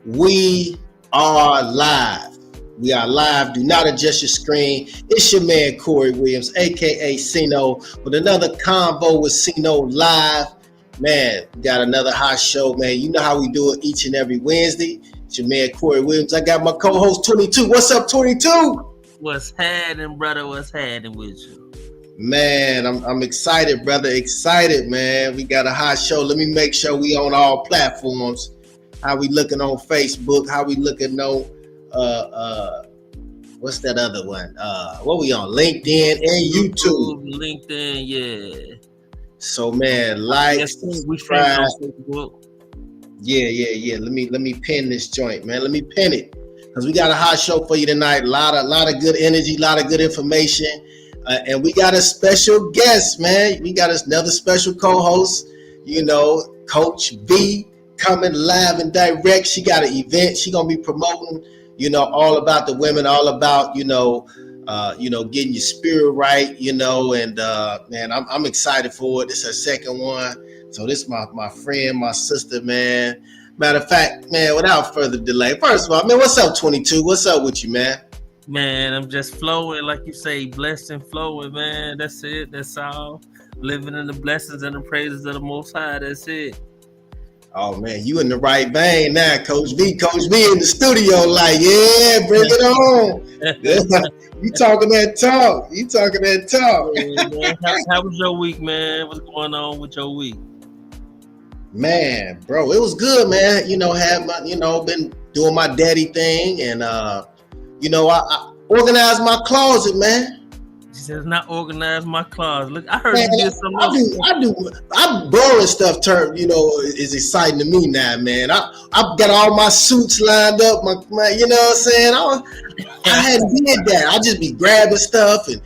We are live. We are live. Do not adjust your screen. It's your man Corey Williams, aka CINO, with another convo with CINO live. Man, we got another hot show, man. You know how we do it each and every Wednesday. It's your man Corey Williams. I got my co-host 22. What's up, 22? What's happening, brother? What's happening with you? Man, I'm excited, brother. Excited, man. We got a hot show. Let me make sure we on all platforms. How we looking on Facebook? How we looking on what's that other one? What we on? LinkedIn and YouTube. LinkedIn, yeah. So man, like, yes, we subscribe. on Facebook. Yeah. Let me pin this joint, man. Let me pin it. Because we got a hot show for you tonight. A lot of good energy, a lot of good information. And we got a special guest, man. We got another special co-host, Coach V, coming live and direct. She got an event. She gonna be promoting, all about the women, all about, getting your spirit right, and man, I'm excited for it. This is her second one. So this is my friend, my sister, man. Matter of fact, man, without further delay, first of all, man, what's up, 22? What's up with you, man? Man, I'm just flowing, like you say, blessed and flowing, man. That's it. That's all. Living in the blessings and the praises of the Most High. That's it. Oh man, you in the right vein now, Coach V. Coach V in the studio, like, yeah, bring it on. You talking that talk? Yeah, how was your week, man? What's going on with your week? Man, bro, it was good, man. Have my, been doing my daddy thing, and I organized my closet, man. She says, not organize my closet. Look, I heard you did something else. I'm borrowing stuff. Is exciting to me now, man. I've got all my suits lined up. My you know what I'm saying? I hadn't did that. I just be grabbing stuff and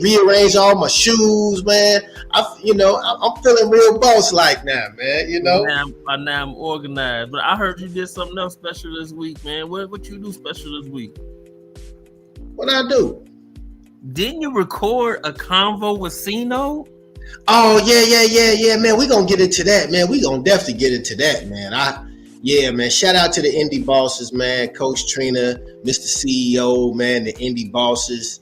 rearrange all my shoes, man. I'm feeling real boss like now, man. Now I'm organized. But I heard you did something else special this week, man. What you do special this week? What I do? Didn't you record a convo with CINO? Oh yeah, man. We gonna get into that, man. We gonna definitely get into that, man. Man. Shout out to the indie bosses, man. Coach Trina, Mr. CEO, man. The indie bosses.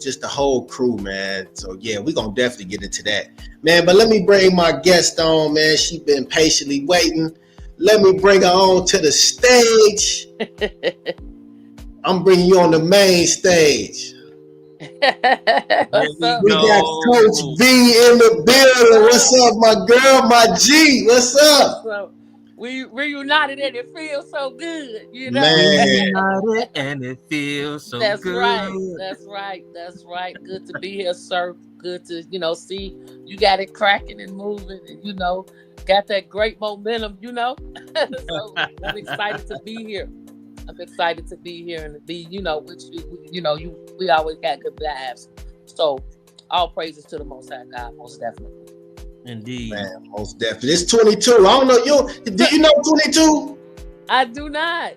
Just the whole crew, man. So yeah, we gonna definitely get into that, man. But let me bring my guest on, man. She been patiently waiting. Let me bring her on to the stage. I'm bringing you on the main stage. We got Coach V in the building. What's up, my girl, my G? What's up? So we reunited and it feels so good, Man. Reunited and it feels so That's good. That's right. Good to be here, sir. Good to, see you got it cracking and moving and, got that great momentum, So I'm excited to be here. I'm excited to be here and to be, with you. We always got good vibes. So all praises to the Most High God, most definitely. Indeed. Man, most definitely. It's 22. I don't know. Do you know 22? I do not.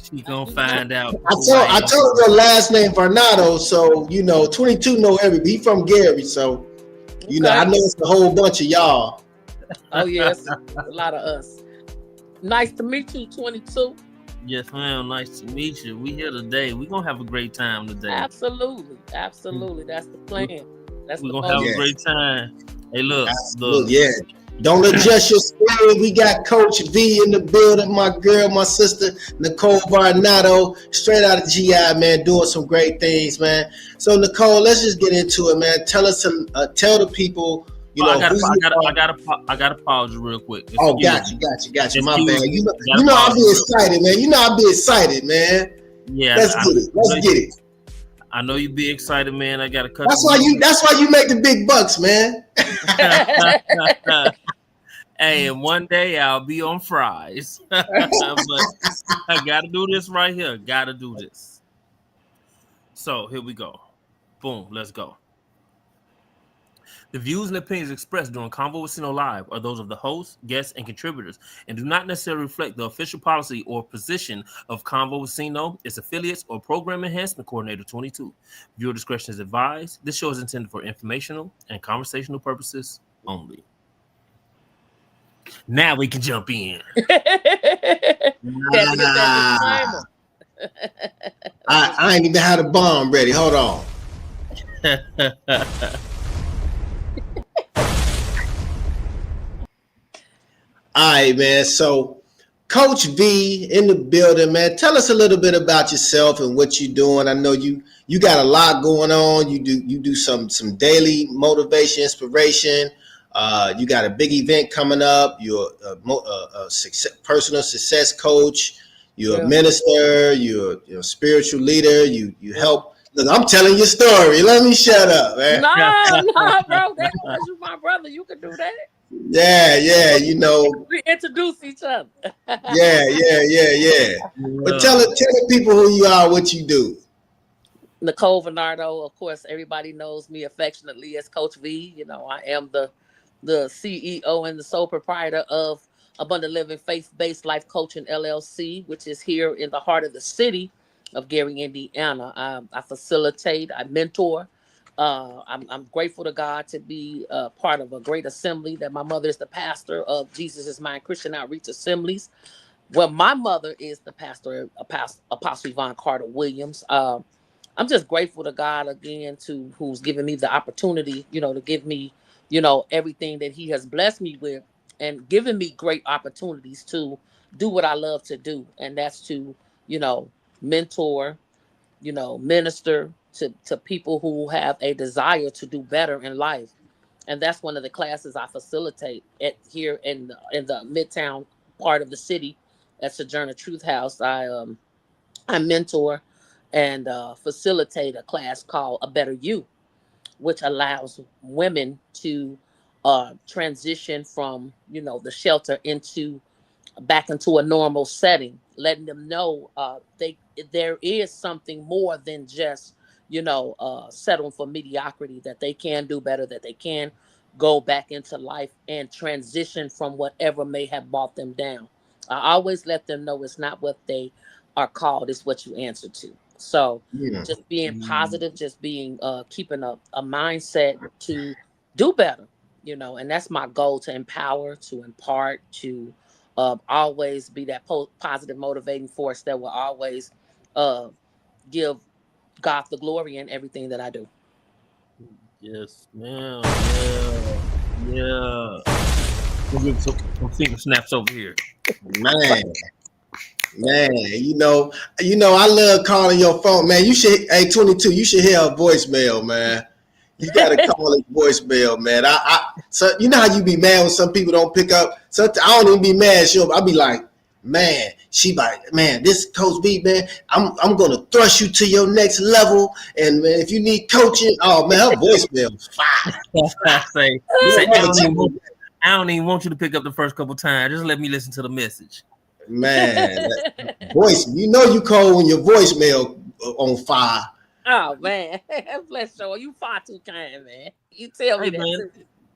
She gonna find out. I told her last name Varnado, so 22 know everybody. He from Gary, so I know it's a whole bunch of y'all. Oh yes, a lot of us. Nice to meet you, 22. Yes, ma'am. Nice to meet you. We here today. We're gonna have a great time today. Absolutely. That's the plan. We're gonna have a great time. Hey, look. Yeah. Don't adjust your screen. We got Coach V in the building, my girl, my sister, Nicole Varnado, straight out of GI, man, doing some great things, man. So, Nicole, let's just get into it, man. Tell the people, I gotta pause you real quick. Got you. My bad. I'll be excited, man. Yeah. Let's get it. I know you be excited, man. I gotta cut. That's why you make the big bucks, man. Hey, and one day I'll be on fries. But I gotta do this right here. Gotta do this. So here we go. Boom. Let's go. The views and opinions expressed during Convo with CINO Live are those of the host, guests, and contributors, and do not necessarily reflect the official policy or position of Convo with CINO, its affiliates, or Program Enhancement Coordinator 22. Viewer discretion is advised. This show is intended for informational and conversational purposes only. Now we can jump in. Had to get that Nah, disclaimer. I ain't even had a bomb ready. Hold on. All right, man. So, Coach V in the building, man. Tell us a little bit about yourself and what you're doing. I know you got a lot going on. You do some daily motivation, inspiration. You got a big event coming up. You're a personal success coach. You're a Yeah. minister. You're a spiritual leader. You Yeah. help. Look, I'm telling your story. Let me shut up, man. No, bro. That's because you my brother. You can do that. Yeah. You know, We introduce each other. yeah. But tell the people who you are, what you do. Nicole Venardo, of course, everybody knows me affectionately as Coach V. You know, I am the CEO and the sole proprietor of Abundant Living Faith-Based Life Coaching LLC, which is here in the heart of the city of Gary, Indiana. I facilitate, I mentor. I'm grateful to God to be part of a great assembly that my mother is the pastor of Jesus is Mine Christian Outreach Assemblies. Well, my mother is the pastor, Apostle Yvonne Carter Williams. I'm just grateful to God again to who's given me the opportunity, to give me, everything that He has blessed me with, and given me great opportunities to do what I love to do, and that's to, you know, mentor, minister to people who have a desire to do better in life. And that's one of the classes I facilitate at here in the Midtown part of the city at Sojourner Truth House. I mentor and facilitate a class called A Better You, which allows women to transition from the shelter into back into a normal setting, letting them know there is something more than just settling for mediocrity, that they can do better, that they can go back into life and transition from whatever may have brought them down. I always let them know it's not what they are called, it's what you answer to. So Yeah. just being positive, just being keeping a mindset to do better, and that's my goal, to empower, to impart, to always be that positive motivating force that will always uh, give God the glory in everything that I do. Yes, ma'am. Yeah. We'll give some finger snaps over here. Man, I love calling your phone, man. You should, hey, 22, you should hear a voicemail, man. You gotta call his voicemail, man. So you know how you be mad when some people don't pick up. So I don't even be mad. I'll be like, man, she like, man, this Coach B, man, I'm gonna thrust you to your next level. And man, if you need coaching, oh man, her voicemail is fire. say, Yeah, I don't even want you to pick up the first couple times. Just let me listen to the message. man, that voice, you cold when your voicemail on fire. Oh man, bless you. You far too kind, man. You tell Hey me that man, too.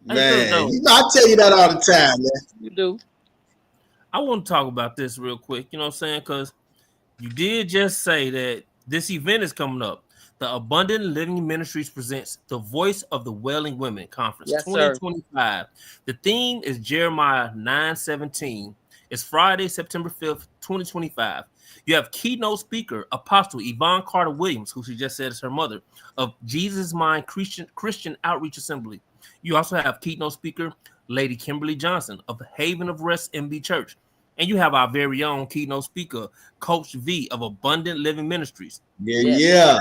look Man, though, I tell you that all the time, man. You do. I want to talk about this real quick. You know what I'm saying? Because you did just say that this event is coming up. The Abundant Living Ministries presents the Voice of the Wailing Women Conference Yes, sir. 2025. The theme is Jeremiah 9:17. It's Friday, September 5th, 2025. You have keynote speaker, Apostle Yvonne Carter Williams, who she just said is her mother, of Jesus Mind Christian Outreach Assembly. You also have keynote speaker, Lady Kimberly Johnson of Haven of Rest MB Church. And you have our very own keynote speaker, Coach V of Abundant Living Ministries. Yes. Yeah.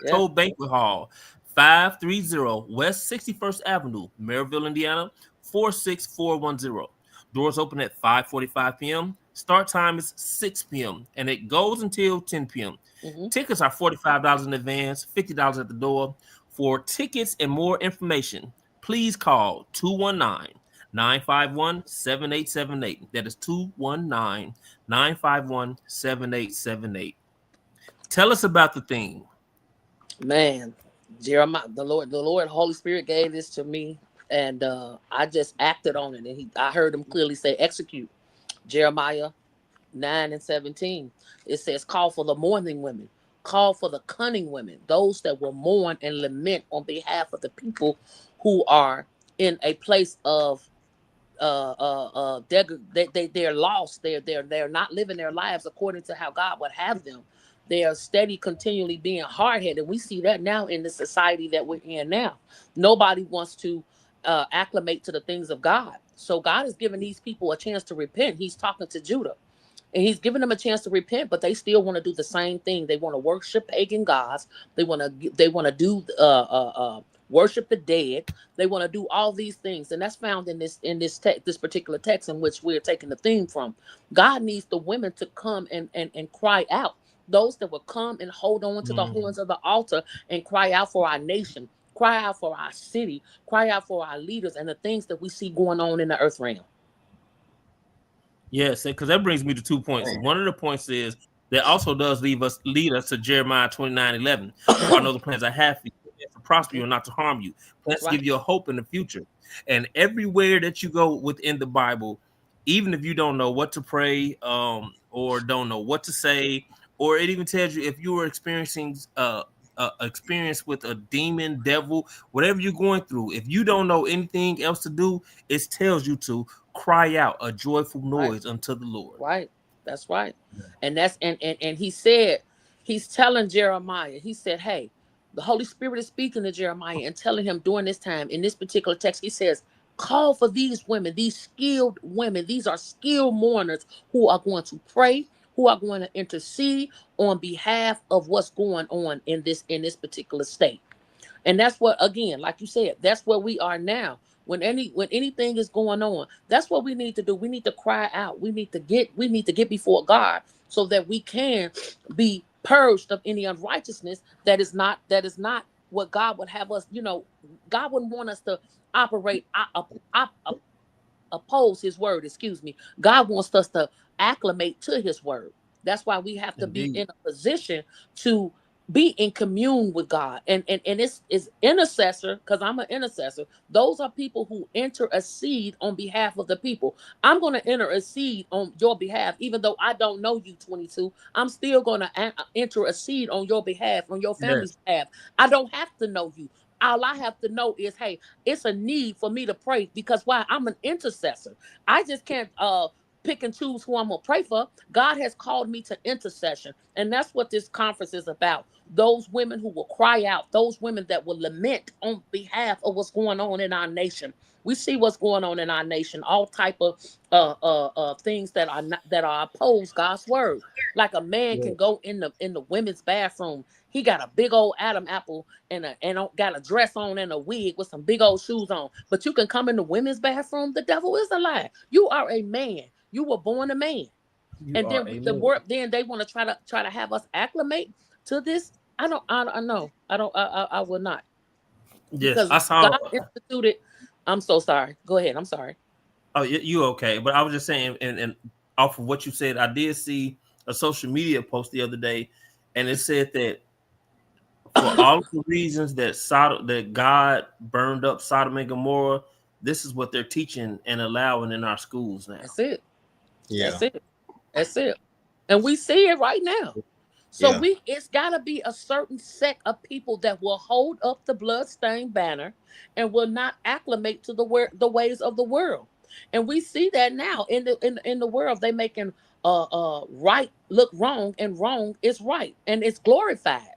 Yeah. Toll Banquet Hall, 530 West 61st Avenue, Maryville, Indiana, 46410. Doors open at 5:45 p.m. Start time is 6 p.m. and it goes until 10 p.m. Mm-hmm. Tickets are $45 in advance, $50 at the door. For tickets and more information, please call 219-951-7878. That is 219-951-7878. Tell us about the theme. Man, Jeremiah, the Lord, Holy Spirit gave this to me, and I just acted on it. And I heard him clearly say, "Execute." Jeremiah 9:17. It says, "Call for the mourning women, call for the cunning women, those that will mourn and lament on behalf of the people who are in a place of they're lost. They're not living their lives according to how God would have them. They are steady, continually being hard headed. We see that now in the society that we're in now. Nobody wants to acclimate to the things of God. So God is giving these people a chance to repent. He's talking to Judah. And he's giving them a chance to repent, but they still want to do the same thing. They want to worship pagan gods. They want to do worship the dead. They want to do all these things, and that's found in this particular text in which we're taking the theme from. God needs the women to come and cry out. Those that will come and hold on to the horns of the altar and cry out for our nation, cry out for our city, cry out for our leaders and the things that we see going on in the earth realm. Yes, because that brings me to 2 points. One of the points is that also does lead us to Jeremiah 29:11. For I know the plans I have for you, to prosper you and not to harm you. Plans to give you a hope in the future. And everywhere that you go within the Bible, even if you don't know what to pray, or don't know what to say, or it even tells you if you were experiencing experience with a demon, devil, whatever you're going through, if you don't know anything else to do, it tells you to cry out a joyful noise unto the Lord. Right. That's right. And that's and he said, he's telling Jeremiah, he said, hey, the Holy Spirit is speaking to Jeremiah and telling him during this time, in this particular text, he says, call for these women, these skilled women. These are skilled mourners who are going to pray, who are going to intercede on behalf of what's going on in this particular state. And that's what, again, like you said, that's where we are now. When anything is going on, that's what we need to do. We need to cry out. We need to get before God so that we can be purged of any unrighteousness that is not what God would have us. God wouldn't want us to operate oppose his word. Excuse me. God wants us to acclimate to his word. That's why we have to be in a position to be in commune with God. And it's intercessor, because I'm an intercessor. Those are people who intercede on behalf of the people. I'm going to intercede on your behalf, even though I don't know you, 22. I'm still going to intercede on your behalf, on your family's behalf. I don't have to know you. All I have to know is, hey, it's a need for me to pray, because why? I'm an intercessor. I just can't pick and choose who I'm gonna pray for. God has called me to intercession, and that's what this conference is about. Those women who will cry out, those women that will lament on behalf of what's going on in our nation. We see what's going on in our nation, all type of things that are opposed God's word. Like a man can go in the women's bathroom. He got a big old Adam apple and got a dress on and a wig with some big old shoes on. But you can come in the women's bathroom. The devil is a lie. You are a man. You were born a man. And then then they want to try to have us acclimate to this. I know. I will not. Yes, because I saw. God instituted. I'm so sorry. Go ahead. I'm sorry. Oh, you okay? But I was just saying, and off of what you said, I did see a social media post the other day, and it said that for all of the reasons that God burned up Sodom and Gomorrah, this is what they're teaching and allowing in our schools now. That's it. Yeah. That's it. And we see it right now. So it's got to be a certain set of people that will hold up the bloodstained banner and will not acclimate to the ways of the world. And we see that now in the world. They making right look wrong, and wrong is right, and it's glorified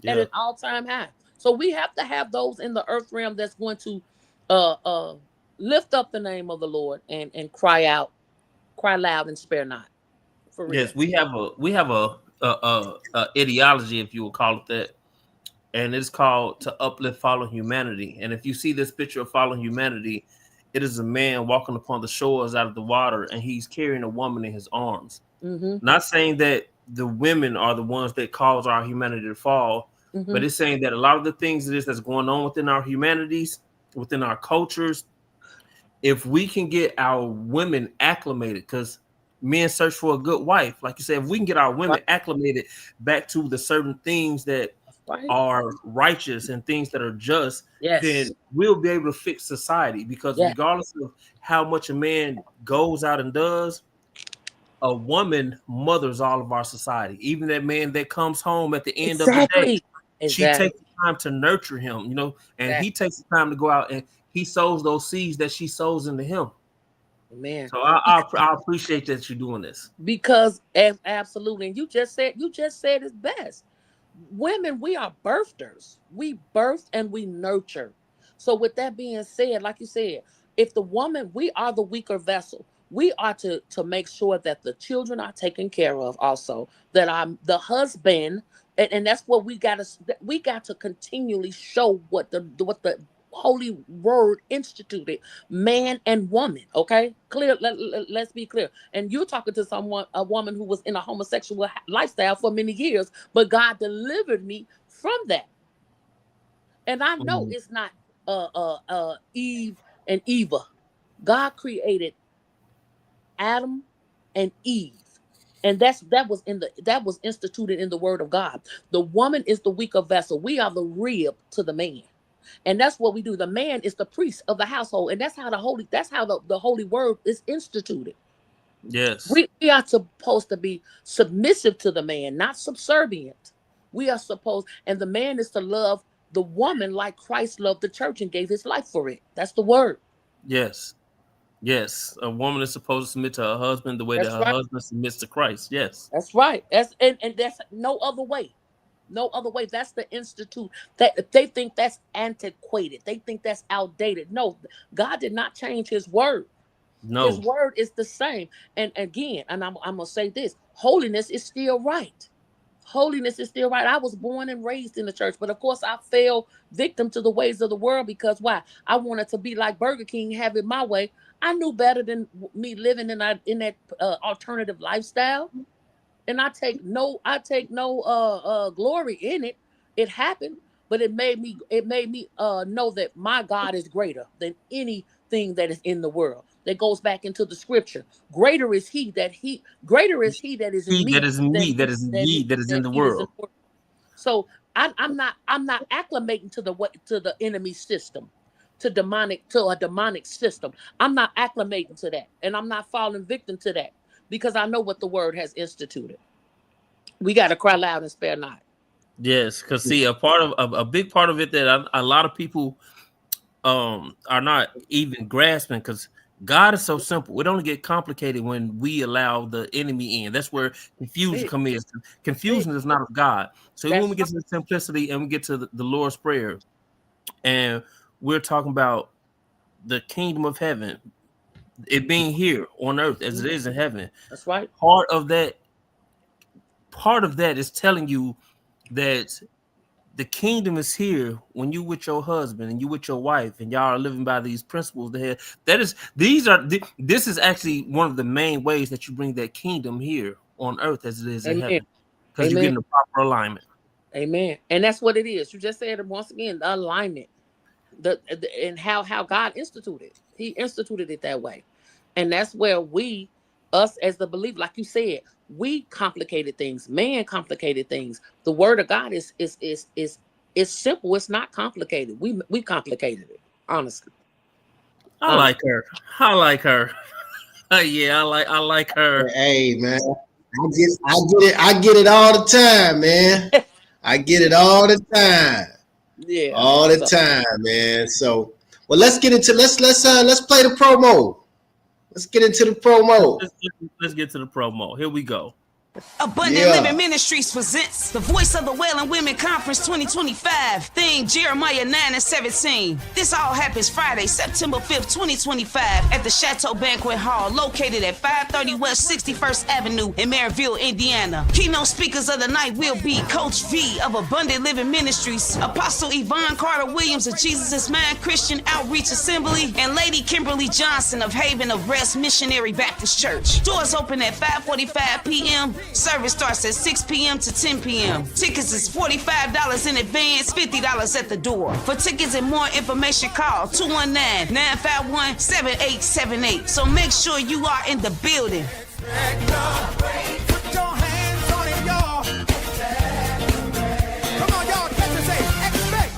at an all-time high. So we have to have those in the earth realm that's going to lift up the name of the Lord and cry out, cry loud and spare not. For real. Yes, we have a ideology, if you will call it that, and it's called to uplift fallen humanity. And if you see this picture of fallen humanity, it is a man walking upon the shores out of the water, and he's carrying a woman in his arms. Mm-hmm. Not saying that the women are the ones that cause our humanity to fall, but it's saying that a lot of the things that's going on within our humanities, within our cultures, if we can get our women acclimated, because men search for a good wife. Like you said, if we can get our women acclimated back to the certain things that are righteous and things that are just, then we'll be able to fix society. Because regardless of how much a man goes out and does, a woman mothers all of our society. Even that man that comes home at the end of the day, she takes the time to nurture him, and he takes the time to go out and he sows those seeds that she sows into him. Man. So I appreciate that you're doing this. Because absolutely, and you just said it best. Women, we are birthers. We birth and we nurture. So with that being said, like you said, if the woman, we are the weaker vessel. We are to make sure that the children are taken care of. Also, that I'm the husband, and that's what we got to continually show what the holy word instituted, man and woman. Okay, clear. Let's be clear. And you're talking to a woman who was in a homosexual lifestyle for many years, but God delivered me from that. And I know it's not Eve and Eva. God created Adam and Eve. And that was instituted in the word of God. The woman is the weaker vessel. We are the rib to the man. And that's what we do. The man is the priest of the household. And that's how the holy word is instituted. Yes. We are supposed to be submissive to the man, not subservient. We are supposed, and the man is to love the woman like Christ loved the church and gave his life for it. That's the word. Yes. Yes. A woman is supposed to submit to her husband the way that That's her right. husband submits to Christ. Yes. That's right. And that's no other way. No other way. That's the institute. That they think that's antiquated. They think that's outdated. No, God did not change his word. No. His word is the same. And again, and I'm gonna say this: holiness is still right. Holiness is still right. I was born and raised in the church, but of course I fell victim to the ways of the world because why? I wanted to be like Burger King, have it my way. I knew better than me living in that alternative lifestyle. And I take no glory in it. It happened, but it made me know that my God is greater than anything that is in the world. That goes back into the scripture. Greater is he that is in He that me is in than me, that is in ye, that is in the he that's in world. the world. So I'm not acclimating to the enemy system, to a demonic system. I'm not acclimating to that, and I'm not falling victim to that because I know what the word has instituted. We got to cry loud and spare not. Yes, because see, a big part of it that a lot of people are not even grasping, because God is so simple. It only get complicated when we allow the enemy in. That's where confusion comes in. Confusion is not of God. So when we get to the simplicity and we get to the Lord's Prayer, and we're talking about the kingdom of heaven, it being here on earth as it is in heaven. That's right. Part of that is telling you that the kingdom is here when you with your husband and you with your wife and y'all are living by these principles. This is actually one of the main ways that you bring that kingdom here on earth as it is in heaven, because you get in the proper alignment. Amen. And that's what it is. You just said it once again, the alignment, and how God instituted. He instituted it that way. And that's where us as the believer, like you said, we complicated things. Man complicated things. The word of God is simple. It's not complicated. We complicated it, honestly. I like her. Yeah, I like her. Hey man, I get it all the time, man. I get it all the time. Yeah, all the time, man. So, well, let's play the promo. Let's get into the promo. Let's get to the promo. Here we go. Abundant Living Ministries presents the Voice of the Wailing Women Conference 2025, theme Jeremiah 9:17. This all happens Friday, September 5th, 2025 at the Chateau Banquet Hall located at 530 West 61st Avenue in Maryville, Indiana. Keynote speakers of the night will be Coach V of Abundant Living Ministries, Apostle Yvonne Carter Williams of Jesus is Mine Christian Outreach Assembly, and Lady Kimberly Johnson of Haven of Rest Missionary Baptist Church. Doors open at 5:45 p.m. Service starts at 6 p.m. to 10 p.m. Tickets is $45 in advance, $50 at the door. For tickets and more information, call 219-951-7878. So make sure you are in the building. Put your hands on it, y'all. Come on, y'all. Catch us, say, expect.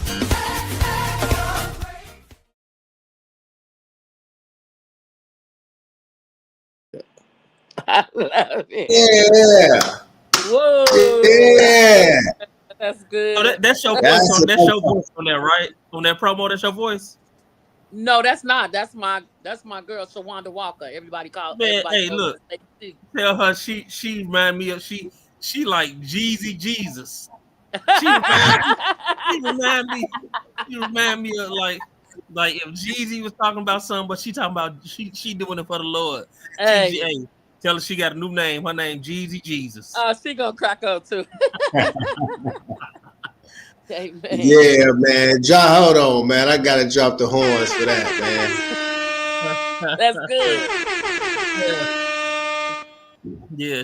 I love it. Yeah. Whoa. Yeah. That's good. So that's your voice. That's your voice on there, right? On that promo, that's your voice. No, that's not. That's my girl, Shawanda Walker. Man, Everybody hey, knows her look, as Lady tell her she remind me of she like Jeezy Jesus. She remind me, she remind me, she remind me of like if Jeezy was talking about something, but she talking about she doing it for the Lord. Hey, Hey, tell her she got a new name. Her name Jeezy Jesus. she gonna crack up too. Amen. Yeah, man. John, hold on, man. I gotta drop the horns for that, man. That's good. Yeah,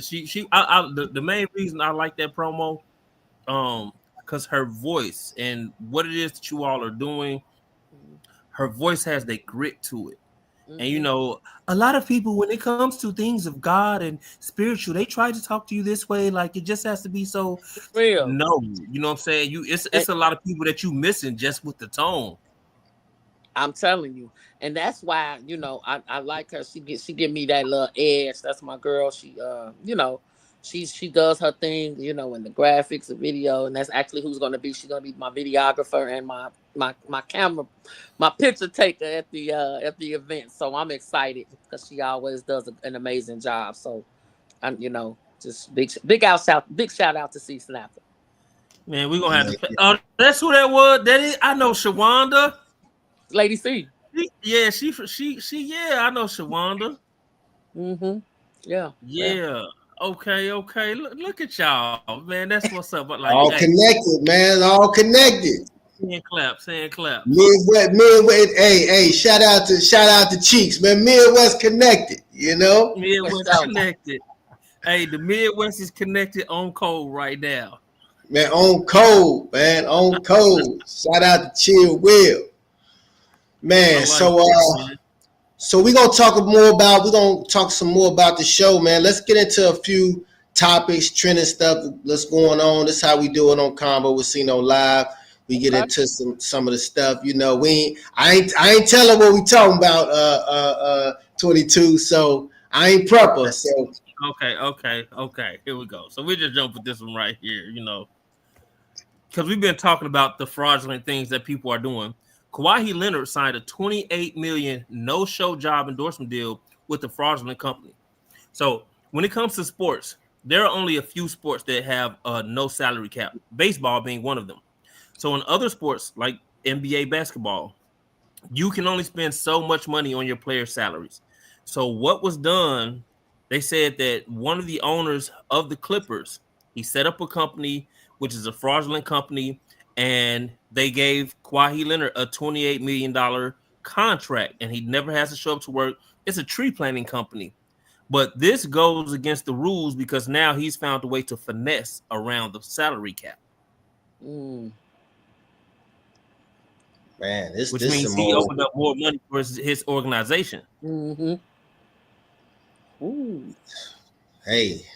the main reason I like that promo, because her voice and what it is that you all are doing, her voice has that grit to it. And you Mm-hmm. know, a lot of people, when it comes to things of God and spiritual, they try to talk to you this way, like it just has to be so. Real. No, you know what I'm saying. It's a lot of people that you missing just with the tone. I'm telling you, and that's why I like her. She give me that little edge. That's my girl. She does her thing. In the graphics, the video, and that's actually who's gonna be. She's gonna be my videographer and my camera, my picture taker at the event. So I'm excited because she always does an amazing job. So I'm just big shout out to C Snapper. Man, we're gonna have to. Oh, that's who that was. That is, I know Shawanda. Lady C. Yeah, yeah, I know Shawanda. Mm-hmm. Yeah. Yeah. Okay. Look at y'all, man. That's what's up. But like, All hey, connected, man. All connected. saying clap. Midwest. Hey. Shout out to Cheeks, man. Midwest connected. Midwest connected. Hey, the Midwest is connected on cold right now. Man, on cold, man. On cold. Shout out to Chill Will. Man, so we're gonna talk some more about the show, man. Let's get into a few topics, trending stuff that's going on. This is how we do it on CONVO with CINO Live. We get into some of the stuff. I ain't telling what we talking about 22, so I ain't prepper. So Okay. Here we go. So we just jump with this one right here, because we've been talking about the fraudulent things that people are doing. Kawhi Leonard signed a $28 million no-show job endorsement deal with the fraudulent company. So when it comes to sports, there are only a few sports that have a no salary cap, baseball being one of them. So in other sports like NBA basketball, you can only spend so much money on your players' salaries. So what was done, they said that one of the owners of the Clippers, he set up a company, which is a fraudulent company, and they gave Kawhi Leonard a $28 million contract, and he never has to show up to work. It's a tree planting company. But this goes against the rules because now he's found a way to finesse around the salary cap. Mm. Man, which means he opened up more money for his organization. Mm-hmm. Ooh. Hey.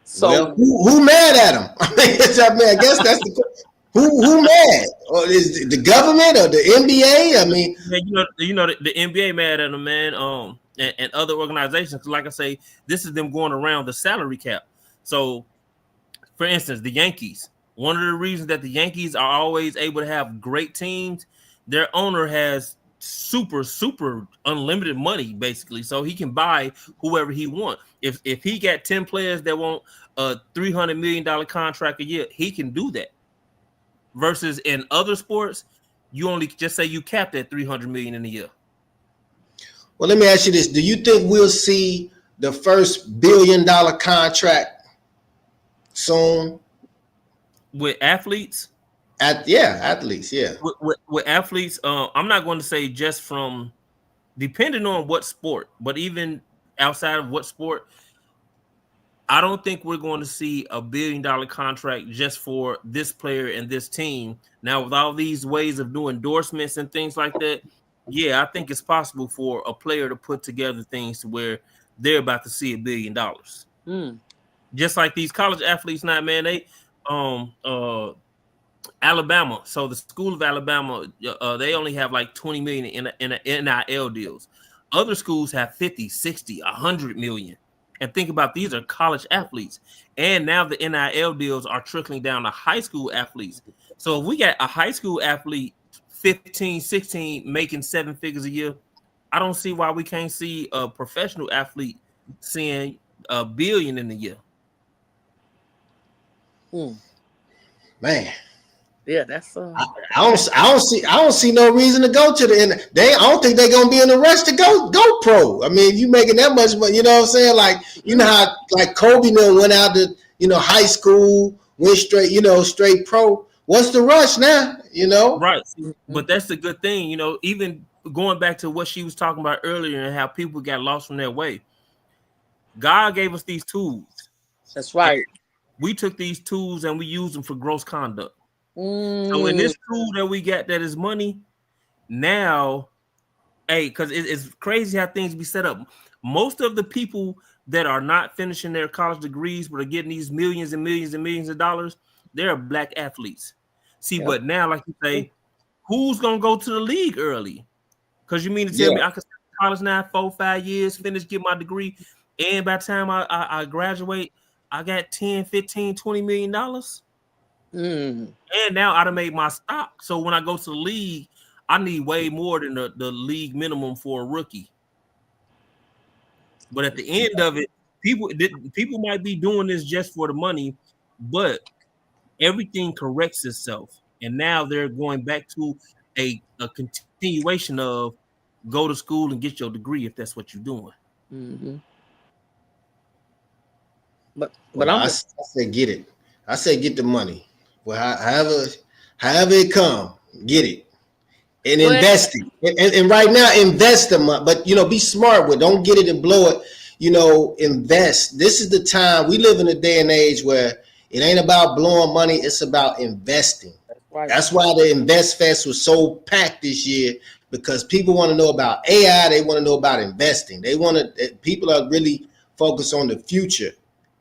So well, who mad at him? I guess that's the who mad? Or is the government or the NBA? I mean, the NBA mad at him, man. And other organizations, like I say, this is them going around the salary cap. So, for instance, the Yankees. One of the reasons that the Yankees are always able to have great teams, their owner has super unlimited money, basically, so he can buy whoever he wants. If he got 10 players that want a $300 million contract a year, he can do that. Versus in other sports, you only just say you capped at $300 million in a year. Well, let me ask you this: do you think we'll see the first $1 billion contract soon with athletes? Athletes, yeah. With athletes, I'm not going to say just from, depending on what sport, but even outside of what sport, I don't think we're going to see a $1 billion contract just for this player and this team. Now, with all these ways of doing endorsements and things like that, yeah, I think it's possible for a player to put together things to where they're about to see $1 billion. Mm. Just like these college athletes now, man, they Alabama. So the school of Alabama, they only have like 20 million in NIL deals. Other schools have 50, 60, 100 million. And think about, these are college athletes. And now the NIL deals are trickling down to high school athletes. So if we got a high school athlete 15, 16 making 7 figures a year. I don't see why we can't see a professional athlete seeing $1 billion in a year. Man. Yeah, that's I don't see no reason to go to the end. I don't think they're gonna be in a rush to go pro. I mean, you making that much money, you know what I'm saying? Like, you know how like Kobe went out to, high school, went straight, straight pro. What's the rush now? Right. But that's the good thing, even going back to what she was talking about earlier and how people got lost from their way. God gave us these tools. That's right. We took these tools and we used them for gross conduct. So in this tool that we got that is money, now, hey, because it's crazy how things be set up. Most of the people that are not finishing their college degrees but are getting these millions and millions and millions of dollars, they're black athletes. See, but now, like you say, who's gonna go to the league early? Because you mean to tell me I can start college now 4-5 years, finish, get my degree, and by the time I graduate, I got 10, 15, $20 million. And now I done made my stock. So when I go to the league, I need way more than the league minimum for a rookie. But at the end of it, people might be doing this just for the money, but everything corrects itself. And now they're going back to a continuation of go to school and get your degree if that's what you're doing. But I said get it. I said get the money. Well, however it come, get it and invest it. And right now, invest the money. But be smart with it. Don't get it and blow it. Invest. This is the time. We live in a day and age where it ain't about blowing money. It's about investing. Right. That's why the Invest Fest was so packed this year, because people want to know about AI. They want to know about investing. People are really focused on the future,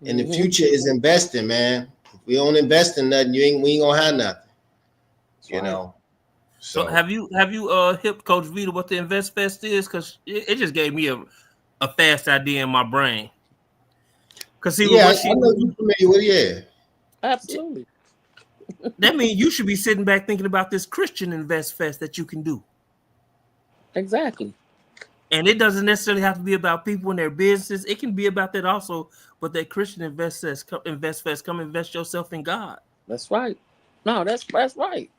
and the future is investing, man. We don't invest in nothing, we ain't gonna have nothing. So have you hip Coach Vita what the Invest Fest is? Because it just gave me a fast idea in my brain. Because I know you familiar with absolutely. That means you should be sitting back thinking about this Christian Invest Fest that you can do. Exactly. And it doesn't necessarily have to be about people and their businesses. It can be about that also. But that Christian Invest Fest, come invest yourself in God. That's right. No, that's right.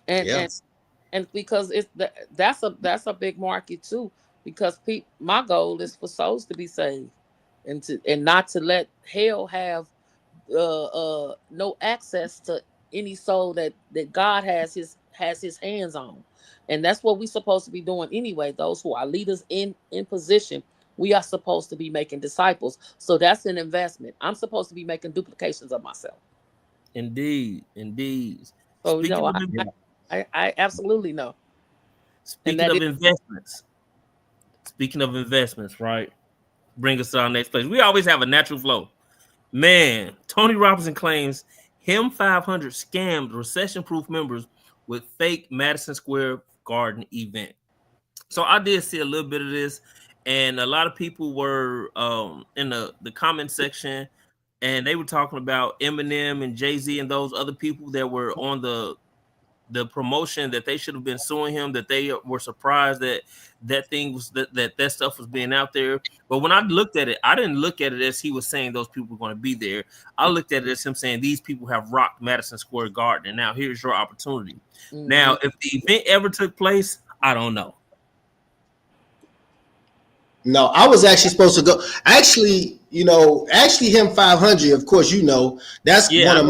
And because that's a big market too. Because my goal is for souls to be saved, and not to let hell have no access to any soul that God has his hands on. And that's what we're supposed to be doing anyway. Those who are leaders in position, we are supposed to be making disciples. So that's an investment. I'm supposed to be making duplications of myself. Indeed. So I absolutely know. Speaking of investments, right? Bring us to our next place. We always have a natural flow. Man, Tony Robinson claims him 500 scammed recession-proof members with fake Madison Square Garden event. So I did see a little bit of this, and a lot of people were in the comment section, and they were talking about Eminem and Jay-Z and those other people that were on the promotion, that they should have been suing him, that they were surprised that thing was that stuff was being out there. But when I looked at it, I didn't look at it as he was saying those people were going to be there. I looked at it as him saying these people have rocked Madison Square Garden, and now here's your opportunity. Now, if the event ever took place, I don't know. No, I was actually supposed to go. Actually, him 500. Of course, that's one of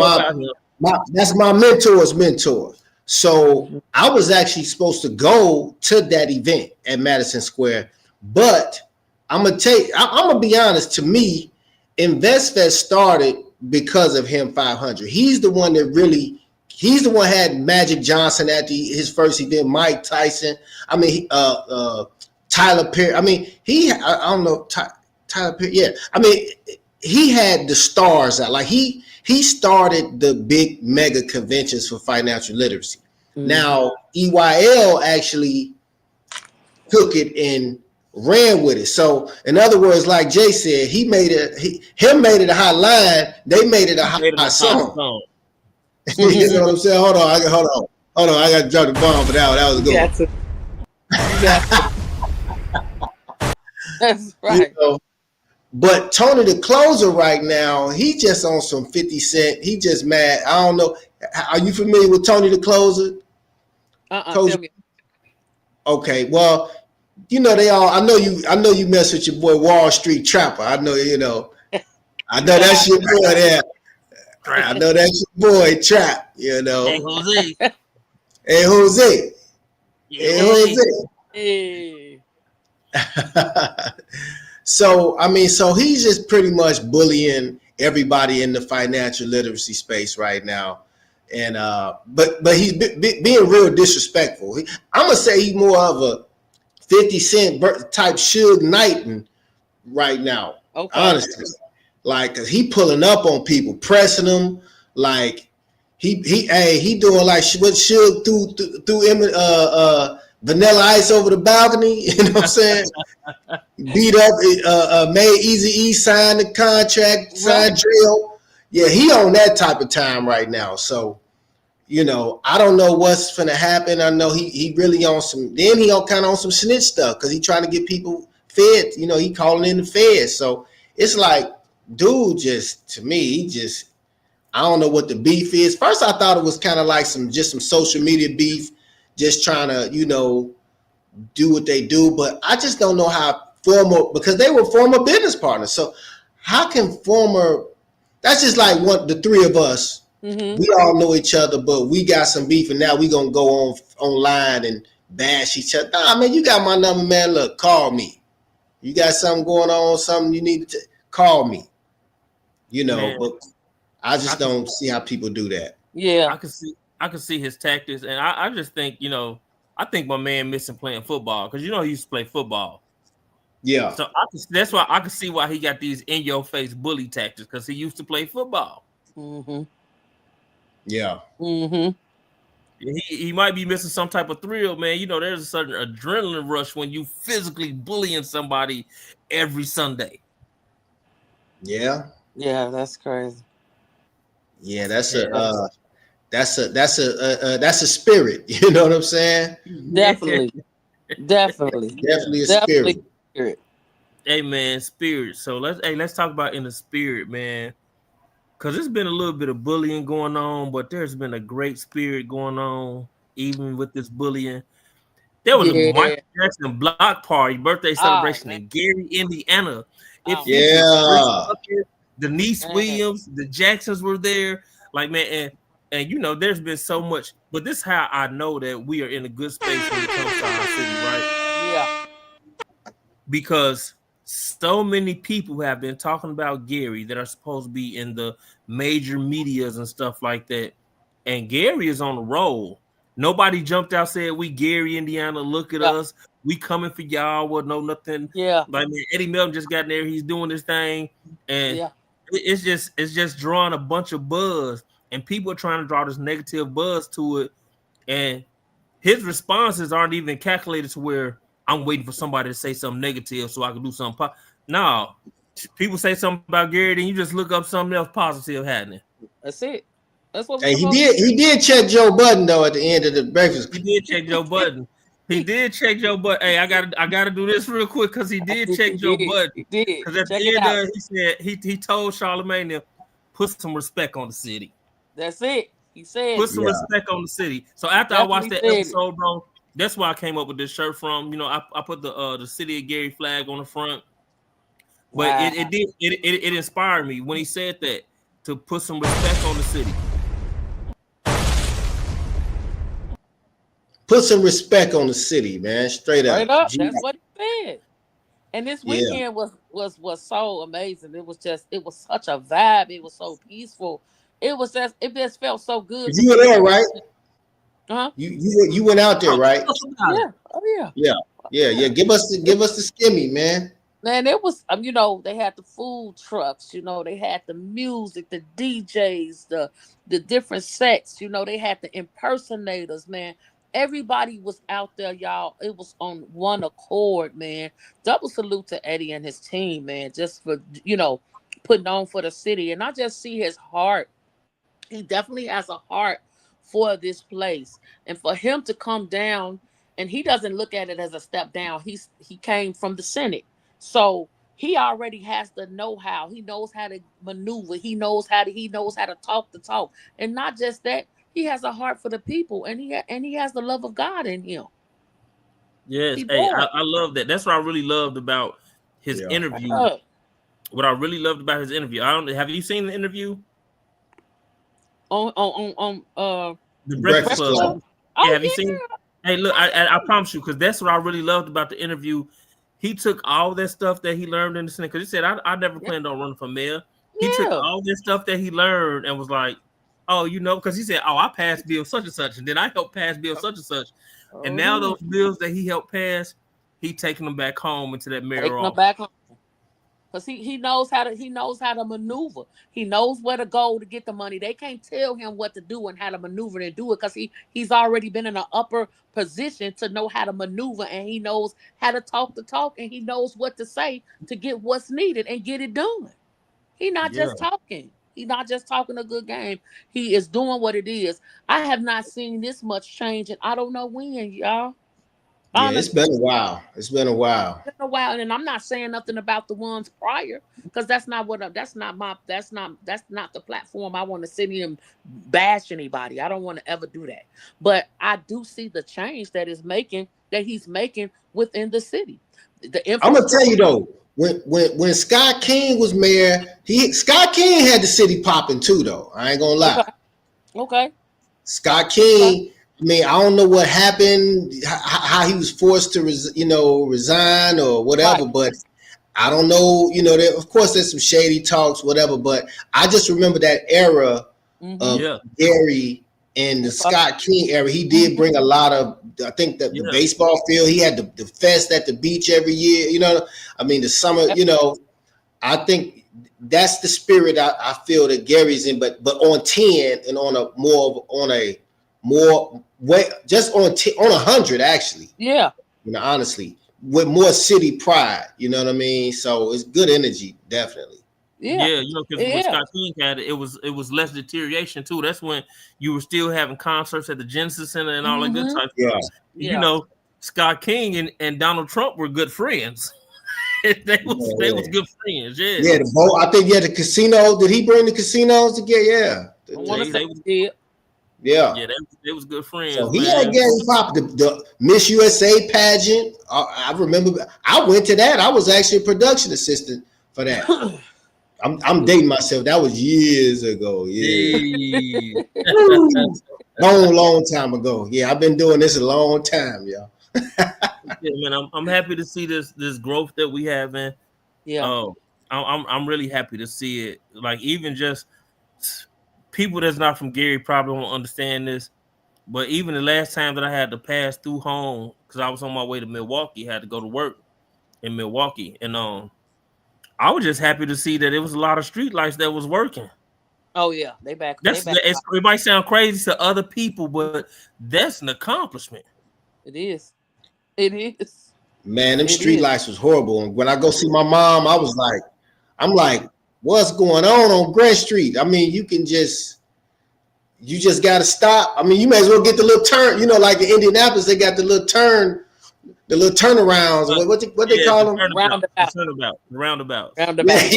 that's my mentor's mentor. So I was actually supposed to go to that event at Madison Square, but I'm gonna be honest. To me, InvestFest started because of him 500. He's the one had Magic Johnson at his first event, Mike Tyson. I mean, Tyler Perry. I mean, I don't know, Tyler Perry. Yeah, I mean, he had the stars out. Like he started the big mega conventions for financial literacy. Now EYL actually took it and ran with it. So in other words, like Jay said, he made it a hot line. They made it a hot song. You know what I'm saying? Hold Hold on, I got to drop the bomb for that one. That was a good one. You got to. That's right. You know, but Tony the Closer right now, he just on some 50 Cent. He just mad. I don't know. Are you familiar with Tony the Closer? Tell me. Okay, well, you know they all. I know you mess with your boy Wall Street Trapper. I know you know. I know that's your boy there. I know that's your boy Trap. You know. Hey, Jose. Hey Jose. Yeah, Hey Jose. Jose. So I mean, so he's just pretty much bullying everybody in the financial literacy space right now, and but he's being real disrespectful. I'm gonna say he's more of a 50 Cent type Suge Knight right now. Okay. Honestly, like, cause he pulling up on people, pressing them, like he doing like what Suge threw Vanilla Ice over the balcony. You know what I'm saying? Beat up, made Eazy-E sign the contract, sign drill. Yeah, he on that type of time right now. So, you know, I don't know what's finna happen. I know he really on some. Then he on kind of on some snitch stuff because he trying to get people fed. You know, he calling in the feds. So it's like, dude, just to me, he just, I don't know what the beef is. First, I thought it was kind of like some social media beef, just trying to, you know, do what they do. But I just don't know how because they were former business partners. So how can that's just like the three of us. Mm-hmm. We all know each other, but we got some beef, and now we gonna go online and bash each other. Nah, man, you got my number, man. Look, call me. You got something going on, something you need to call me. You know, man, but I don't see how people do that. Yeah, I can see his tactics, and I just think, you know, I think my man missing playing football because, you know, he used to play football. Yeah, so that's why I can see why he got these in your face bully tactics, because he used to play football. Mm-hmm. Yeah. Mm-hmm. He might be missing some type of thrill, man. You know, there's a certain adrenaline rush when you physically bullying somebody every Sunday. Yeah. Yeah, that's crazy. Yeah, that's a spirit. You know what I'm saying? Definitely. Definitely a spirit. Hey man, spirit. So let's talk about in the spirit, man. Because there's been a little bit of bullying going on, but there's been a great spirit going on, even with this bullying. There was a Michael Jackson block party, birthday celebration in Gary, Indiana. It featured Denise Williams, the Jacksons were there. Like, man, and you know, there's been so much, but this is how I know that we are in a good space when it comes to our city, right? Yeah. Because so many people have been talking about Gary that are supposed to be in the major medias and stuff like that. And Gary is on the roll. Nobody jumped out, said, we Gary, Indiana, look at us. We coming for y'all. Well, no, nothing. Yeah. Like, man, Eddie Melton just got in there. He's doing this thing. And it's just drawing a bunch of buzz. And people are trying to draw this negative buzz to it. And his responses aren't even calculated to where I'm waiting for somebody to say something negative so I can do something. No, people say something about Gary, then you just look up something else positive happening. That's it. That's what. Hey, he did check Joe Budden though at the end of the breakfast. He did check Joe Budden. He did check Joe Budden. Hey, I gotta do this real quick because he did check Joe Budden. He did. Because at the end, he said he told Charlamagne to put some respect on the city. That's it. He said put some respect on the city. So after I watched that episode, bro, that's where I came up with this shirt from. You know, I put the city of Gary flag on the front. But it inspired me when he said that, to put some respect on the city. Put some respect on the city, man. Straight up. That's what he said. And this weekend was so amazing. It was such a vibe. It was so peaceful. It just felt so good. You were there, right? Huh? You went out there, right? Yeah. Oh yeah. Yeah. Give us the skimmy, man. Man, it was you know, they had the food trucks, you know, they had the music, the DJs, the different sets, you know, they had the impersonators, man. Everybody was out there, y'all. It was on one accord, man. Double salute to Eddie and his team, man, just for, you know, putting on for the city. And I just see his heart. He definitely has a heart for this place. And for him to come down, and he doesn't look at it as a step down. He came from the Senate. So he already has the know-how. He knows how to maneuver. He knows how to talk the talk. And not just that, he has a heart for the people, and he has the love of God in him. Yes, He hey, does. I love that. That's what I really loved about his interview. What I really loved about his interview. I don't have you seen the interview? On The Breakfast Breakfast Club. Club. Yeah, Oh have you seen? Hey, look, I promise you, because that's what I really loved about the interview. He took all that stuff that he learned in the Senate, because he said, I never planned on running for mayor. He took Yeah. all this stuff that he learned and was like, oh, you know, because he said, oh, I passed bill such and such, and then I helped pass bill such and such. And now those bills that he helped pass, he taking them back home into that mayor Taking them office. back home. Because he knows how to maneuver. He knows where to go to get the money. They can't tell him what to do and how to maneuver and do it, because he's already been in an upper position to know how to maneuver, and he knows how to talk the talk, and he knows what to say to get what's needed and get it done. He's not just talking. He's not just talking a good game. He is doing what it is. I have not seen this much change, and I don't know when, y'all. Yeah, it's Honestly, been a while. It's been a while. been a while, and I'm not saying nothing about the ones prior, because that's not that's not the platform I want to sit here and bash anybody. I don't want to ever do that. But I do see the change that he's making within the city. The I'm gonna tell infrastructure. you though, when Scott King was mayor, Scott King had the city popping too though. I ain't gonna lie. Okay. Scott King, I mean, I don't know what happened, how he was forced to resign or whatever, Right. but I don't know, of course there's some shady talks, whatever, but I just remember that era of Gary and the Scott King era. He did bring a lot of, I think that the baseball field, he had the fest at the beach every year, I mean, the summer, I think that's the spirit I feel that Gary's in, but on 10 and on a more way, just on 100 actually. Yeah. Honestly, with more city pride, you know what I mean? So it's good energy, definitely. Yeah, because when Scott King had it was less deterioration too. That's when you were still having concerts at the Genesis Center and all that good type of stuff. Yeah. Scott King and Donald Trump were good friends. they was good friends. Yeah. Yeah, the boat. I think the casino. Did he bring the casinos together? Yeah. I want to say he did. Yeah. Yeah, they was good friends. So he had Gary Pop, the Miss USA pageant. I remember I went to that. I was actually a production assistant for that. I'm dating myself. That was years ago. Yeah. long time ago. Yeah, I've been doing this a long time, y'all. Yeah, man, I'm happy to see this growth that we have, man. Yeah. I'm really happy to see it. Like, even just people that's not from Gary probably won't understand this, but even the last time that I had to pass through home because I was on my way to Milwaukee, had to go to work in Milwaukee, and I was just happy to see that it was a lot of street lights that was working. Oh yeah, they back. It might sound crazy to other people, but that's an accomplishment. It is. It is. Man, them street lights was horrible. And when I go see my mom, I'm like, what's going on Grant Street? I mean, you just got to stop. I mean, you may as well get the little turn. Like in Indianapolis, they got the little turnarounds. What they call them? Roundabouts. Yeah, you may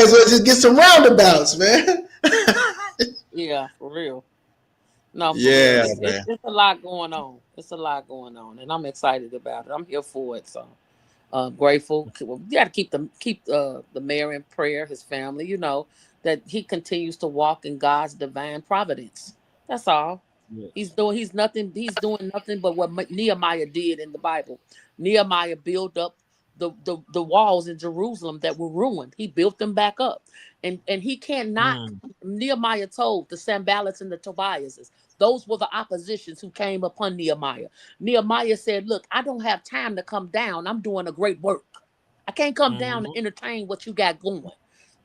as well just get some roundabouts, man. Yeah, for real. No, yeah, real. It's a lot going on. It's a lot going on, and I'm excited about it. I'm here for it. So grateful. You got to keep the mayor in prayer, his family. That he continues to walk in God's divine providence. That's all. Yes. He's doing nothing but what Nehemiah did in the Bible. Nehemiah built up the walls in Jerusalem that were ruined. He built them back up. And he cannot. Nehemiah told the Sanballats and the Tobiases, those were the oppositions who came upon Nehemiah. Nehemiah said, look, I don't have time to come down. I'm doing a great work. I can't come down to entertain what you got going.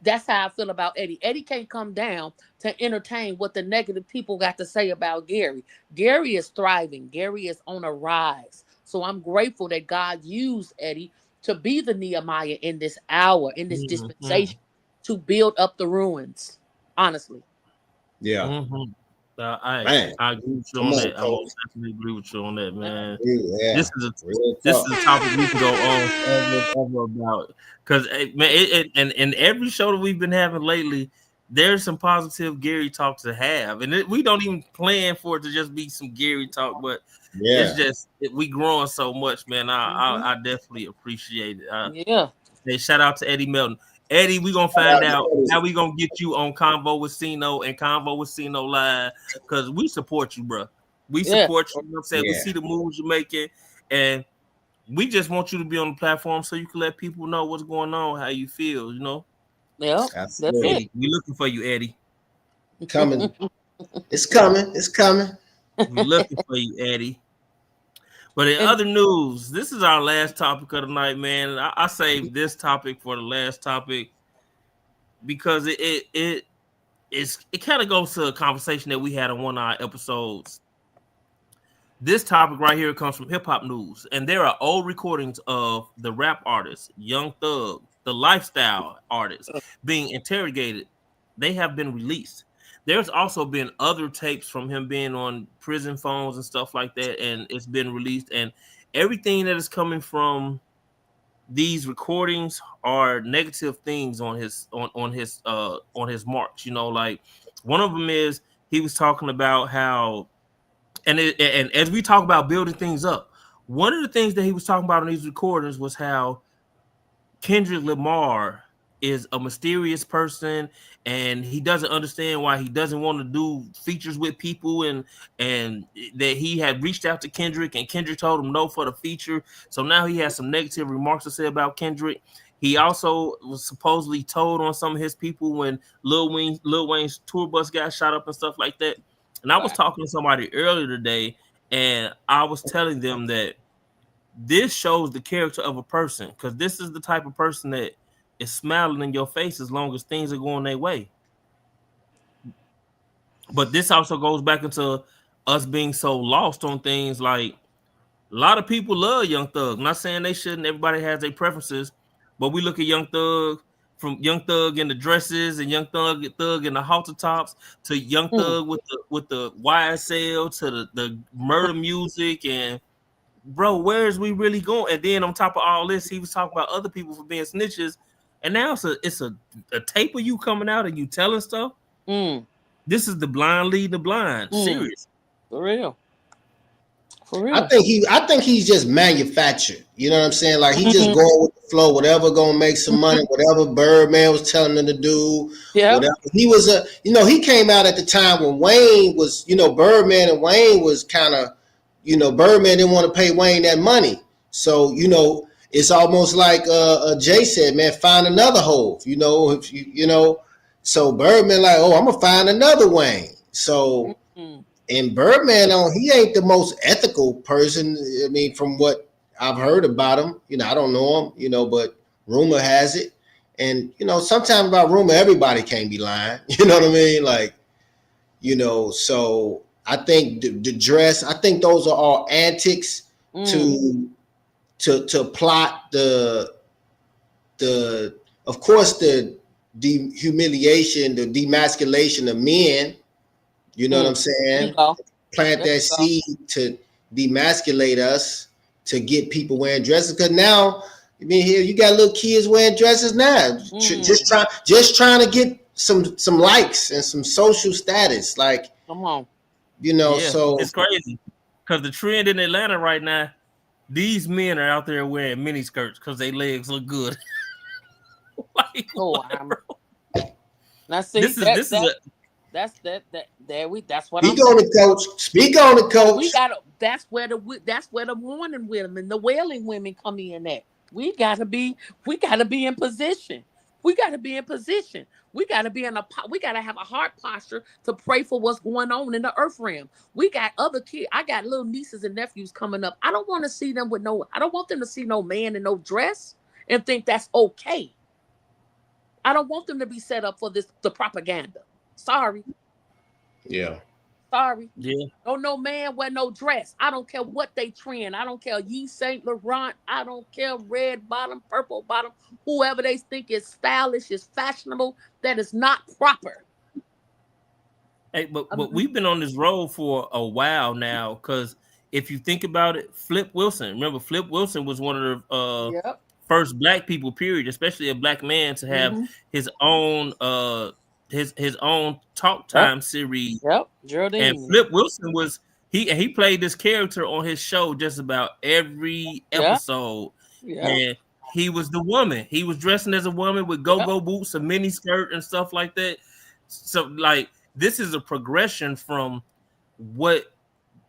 That's how I feel about Eddie. Eddie can't come down to entertain what the negative people got to say about Gary. Gary is thriving. Gary is on a rise. So I'm grateful that God used Eddie to be the Nehemiah in this hour, in this dispensation, to build up the ruins. Honestly. Yeah. I agree with you Come on on, that. I Coach. most definitely agree with you on that, man. Yeah, real This talk. is a topic we can go on forever and ever about because man, and every show that we've been having lately, there's some positive Gary talk to have, and we don't even plan for it to just be some Gary talk, but it's Yeah. just we growing so much, man. I definitely appreciate it. Yeah. Hey, shout out to Eddie Melton. Eddie, we gonna find out how we gonna get you on Convo with CINO and Convo with CINO Live because we support you, bro. We Yeah. support you. You know what I'm saying? We Yeah. see the moves you're making, and we just want you to be on the platform so you can let people know what's going on, how you feel. You know, Yeah. That's it. Absolutely. Eddie, we looking for you, Eddie. Coming. It's coming. It's coming. We looking for you, Eddie. But in And other news, this is our last topic of the night, man. I saved this topic for the last topic because it kind of goes to a conversation that we had on one of our episodes. This topic right here comes from Hip Hop News, and there are old recordings of the rap artist Young Thug, the lifestyle artist, being interrogated. They have been released. There's also been other tapes from him being on prison phones and stuff like that, and it's been released. And everything that is coming from these recordings are negative things on his marks. You know, like one of them is he was talking about how, and as we talk about building things up, one of the things that he was talking about in these recordings was how Kendrick Lamar is a mysterious person and he doesn't understand why he doesn't want to do features with people, and that he had reached out to Kendrick and Kendrick told him no for the feature. So now he has some negative remarks to say about Kendrick. He also was supposedly told on some of his people when Lil Wayne's tour bus got shot up and stuff like that. And I was talking to somebody earlier today and I was telling them that this shows the character of a person because this is the type of person that is smiling in your face as long as things are going their way. But this also goes back into us being so lost on things. Like a lot of people love Young Thug. I'm not saying they shouldn't. Everybody has their preferences, but we look at Young Thug, from Young Thug in the dresses and Young Thug in the halter tops to Young Thug with the YSL to the murder music. And bro, where's we really going? And then on top of all this, he was talking about other people for being snitches, and now it's a tape of you coming out and you telling stuff. This is the blind leading the blind. Serious. For real. For real. I think he's just manufactured. You know what I'm saying? Like he just going with the flow, whatever gonna make some money, whatever Birdman was telling him to do. Yeah. Whatever. He was he came out at the time when Wayne was, Birdman and Wayne was kind of, Birdman didn't want to pay Wayne that money. So, it's almost like Jay said, man, find another hole. If so Birdman like, oh, I'm gonna find another Wayne. So and Birdman, he ain't the most ethical person. I mean, from what I've heard about him, I don't know him, but rumor has it. And, sometimes about rumor, everybody can't be lying. You know what I mean? Like, so I think the dress, I think those are all antics to plot of course, the humiliation, the demasculation of men. You know what I'm saying? Plant that seed to demasculate us to get people wearing dresses. Because now, I mean, here you got little kids wearing dresses now, just trying to get some likes and some social status. Like, come on, so it's crazy because the trend in Atlanta right now, these men are out there wearing mini skirts because their legs look good. Like, now see, this is that's what Speak on it, coach. Speak on it, coach. We gotta. That's where the mourning women, the wailing women come in. At we gotta be in position. We gotta be in position. We gotta be we gotta have a heart posture to pray for what's going on in the earth realm. We got other kids. I got little nieces and nephews coming up. I don't want to see them I don't want them to see no man in no dress and think that's okay. I don't want them to be set up for the propaganda. Sorry. Yeah. Sorry. Yeah. Don't no man wear no dress. I don't care what they trend. I don't care Yves Saint Laurent. I don't care red bottom, purple bottom. Whoever they think is stylish, is fashionable. That is not proper. Hey, but we've been on this road for a while now, because if you think about it, Flip Wilson. Remember, Flip Wilson was one of the Yep. first black people, period, especially a black man, to have his own his own talk time series. Yep. And Geraldine. Flip Wilson was he played this character on his show just about every episode. Yeah. And he was the woman. He was dressing as a woman with go-go boots, a mini skirt, and stuff like that. So, like, this is a progression from what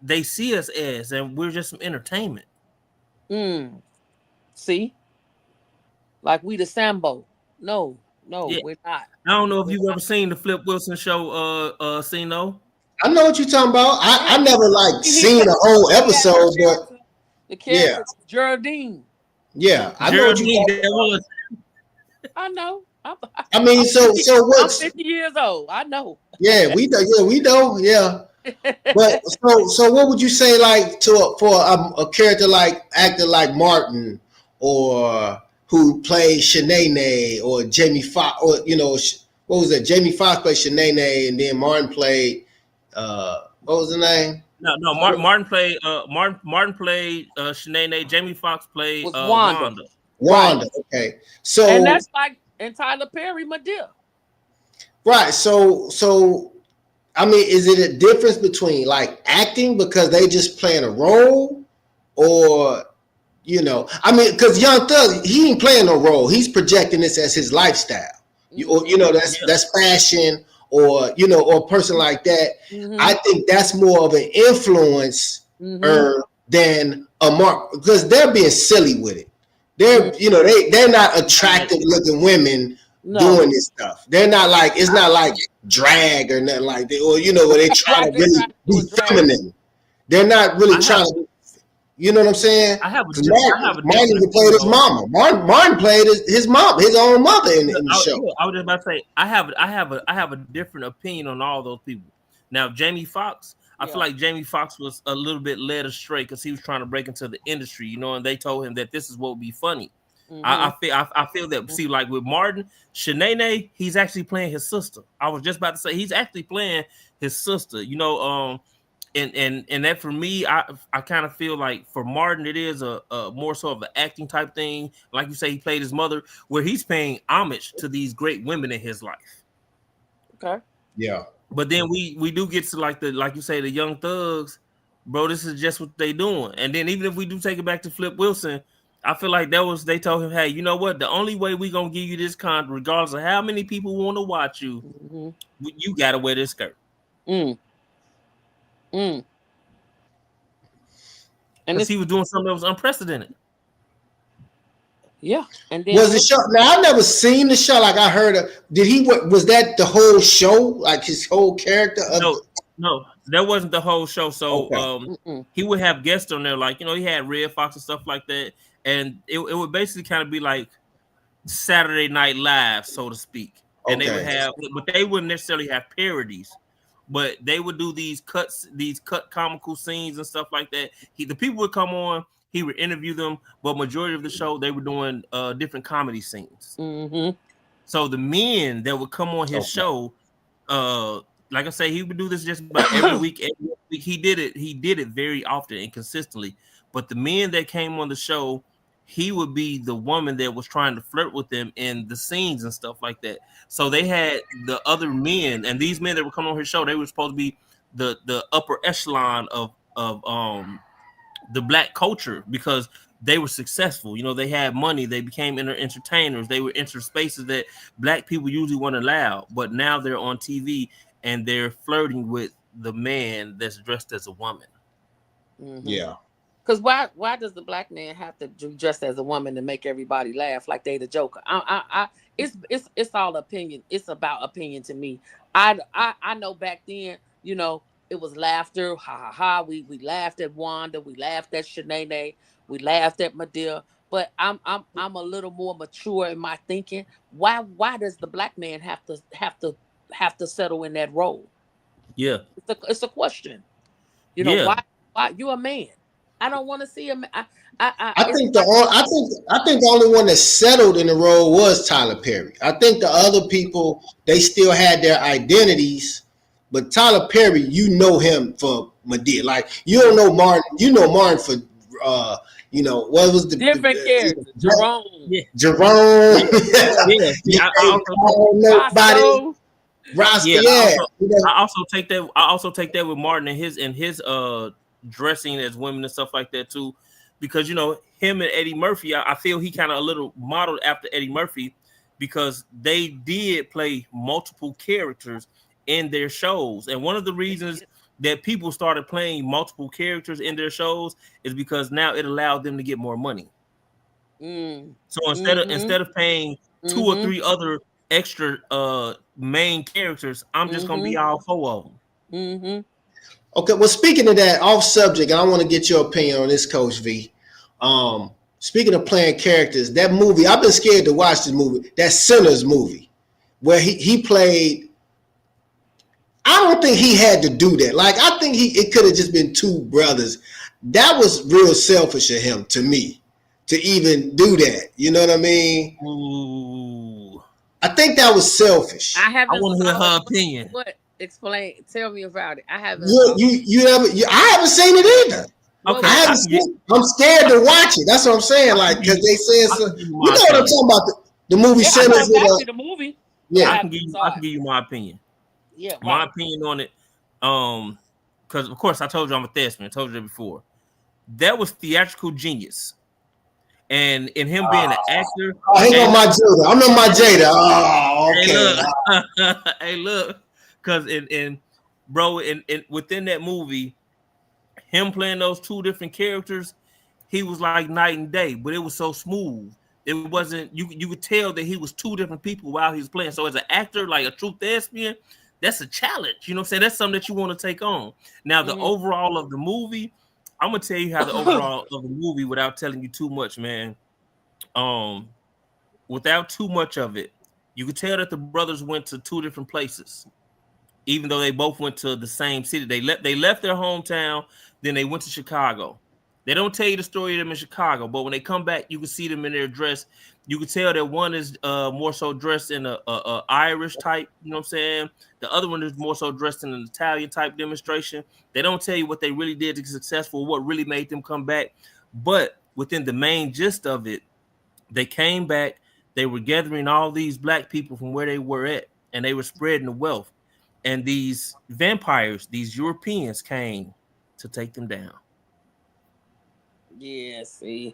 they see us as, and we're just some entertainment. See? Like we the Sambo. No, we're not. I don't know if you've ever seen the Flip Wilson show, CINO. I know what you're talking about. I never like seen a whole episode, but the character Geraldine. Yeah, I know what you talking about. I know. I mean, so what's I'm 50 years old. I know. Yeah, we know. Yeah, we know. Yeah, but so what would you say, like, for a character like actor like Martin, or who played Shanae, or Jamie Foxx, or what was that? Jamie Foxx played Shanae, and then Martin played what was the name? No. Martin played Martin played Shanae. Jamie Foxx played Wanda. Wanda. Okay. So and that's like and Tyler Perry, my dear. Right. So I mean, is it a difference between like acting because they just playing a role, or I mean, because Young Thug, he ain't playing no role. He's projecting this as his lifestyle. That's fashion, or or a person like that. I think that's more of an influence than a mark, because they're being silly with it. They're not attractive looking women doing this stuff. They're not like, it's not like drag or nothing like that, or where they try to really be feminine. They're not really trying to. You know what I'm saying? Martin played his mama. Martin played his mom, his own mother in the show. I was just about to say, I have a different opinion on all those people. Now, Jamie Foxx, I feel like Jamie Foxx was a little bit led astray because he was trying to break into the industry, and they told him that this is what would be funny. I feel that. See, like with Martin, Shanae, he's actually playing his sister. I was just about to say he's actually playing his sister. And that for me, I kind of feel like for Martin, it is a more so of an acting type thing. Like you say, he played his mother, where he's paying homage to these great women in his life. Okay. Yeah. But then we do get to like you say, the Young Thugs, bro. This is just what they doing. And then even if we do take it back to Flip Wilson, I feel like they told him, hey, you know what? The only way we gonna give you this contract, regardless of how many people want to watch you, you gotta wear this skirt. And he was doing something that was unprecedented. Yeah. And then was the show? Now, I've never seen the show. Like, I heard of. Was that the whole show? Like his whole character? No, that wasn't the whole show. So he would have guests on there, like he had Red Fox and stuff like that, and it would basically kind of be like Saturday Night Live, so to speak. And they would have, but they wouldn't necessarily have parodies. But they would do these cut comical scenes and stuff like that. The people would come on, he would interview them, but majority of the show they were doing different comedy scenes. So the men that would come on his show, like I say, he would do this just about every week. Every week he did it very often and consistently. But the men that came on the show, he would be the woman that was trying to flirt with them in the scenes and stuff like that. So they had the other men, and these men that were coming on his show, they were supposed to be the upper echelon of the black culture, because they were successful. They had money. They became entertainers. They were enter spaces that black people usually weren't allowed. But now they're on TV and they're flirting with the man that's dressed as a woman. Yeah. Because why does the black man have to dress as a woman to make everybody laugh like they the Joker? It's all opinion. It's about opinion to me. I know back then, it was laughter. Ha ha ha. We laughed at Wanda. We laughed at Shanae. We laughed at Madea. But I'm a little more mature in my thinking. Why does the black man have to settle in that role? Yeah. It's a question. Why you a man? I don't want to see him. I think the only one that settled in the role was Tyler Perry. I think the other people, they still had their identities, But Tyler Perry, you know him for Madea. Like you don't know Martin. You know Martin for what was the different characters. Jerome, Yeah, Jerome. yeah. See, I also Roscoe. Rasta, yeah. yeah. I also take that. I also take that with Martin and his dressing as women and stuff like that too, because him and Eddie Murphy. I feel he kind of a little modeled after Eddie Murphy because they did play multiple characters in their shows, and one of the reasons that people started playing multiple characters in their shows is because now it allowed them to get more money. So instead of paying two or three other extra main characters, I'm just gonna be all four of them. Okay, well, speaking of that, off subject, I want to get your opinion on this, Coach V. Speaking of playing characters, that movie, I've been scared to watch this movie, that Sinners movie, where he played. I don't think he had to do that. Like, I think it could have just been two brothers. That was real selfish of him, to me, to even do that. You know what I mean? Ooh. I think that was selfish. I want to hear her opinion. What? Explain. Tell me about it. I haven't. I haven't seen it either. Okay, I'm scared to watch it. That's what I'm saying. Like, because they said so. You know what I'm talking about? The movie Sinners. The movie. Yeah, I can give you my opinion. Yeah, right. My opinion on it. Because of course I told you I'm a thespian. I told you that before. That was theatrical genius. And in him being an actor. Oh, he on my Jada. I'm on my Jada. Oh, okay. Hey, look. Because in within that movie, him playing those two different characters, he was like night and day, but it was so smooth. It wasn't, you could tell that he was two different people while he was playing. So as an actor, like a true thespian, that's a challenge. You know what I'm saying? That's something that you want to take on. Now, the overall of the movie, I'm gonna tell you how the overall of the movie without telling you too much, man. Without too much of it, you could tell that the brothers went to two different places, even though they both went to the same city. They left their hometown, then they went to Chicago. They don't tell you the story of them in Chicago, but when they come back, you can see them in their dress. You can tell that one is more so dressed in a Irish type, you know what I'm saying? The other one is more so dressed in an Italian type demonstration. They don't tell you what they really did to be successful, what really made them come back. But within the main gist of it, they came back. They were gathering all these black people from where they were at, and they were spreading the wealth. And these vampires, these Europeans came to take them down. Yeah, see.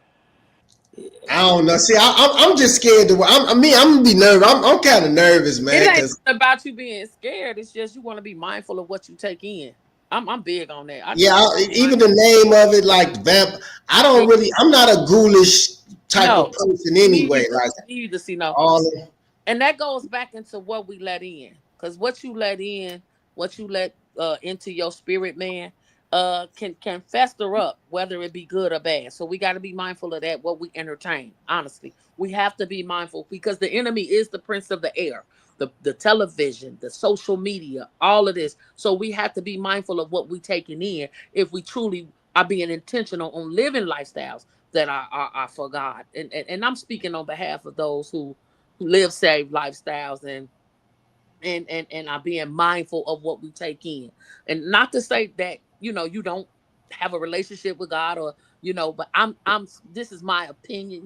Yeah. I don't know. See, I'm just scared to. I'm gonna be nervous. I'm kind of nervous, man. It ain't about you being scared. It's just you want to be mindful of what you take in. I'm big on that. Even the name of it, like vamp. I'm not a ghoulish type of person anyway. Like you to see no. And that goes back into what we let in, because what you let in, what you let into your spirit, man. Can fester up, whether it be good or bad. So we got to be mindful of that, what we entertain. Honestly, we have to be mindful because the enemy is the prince of the air, the television, the social media, all of this. So we have to be mindful of what we taking in if we truly are being intentional on living lifestyles that are for God. And I'm speaking on behalf of those who live saved lifestyles and are being mindful of what we take in. And not to say that you don't have a relationship with God, or but I'm this is my opinion,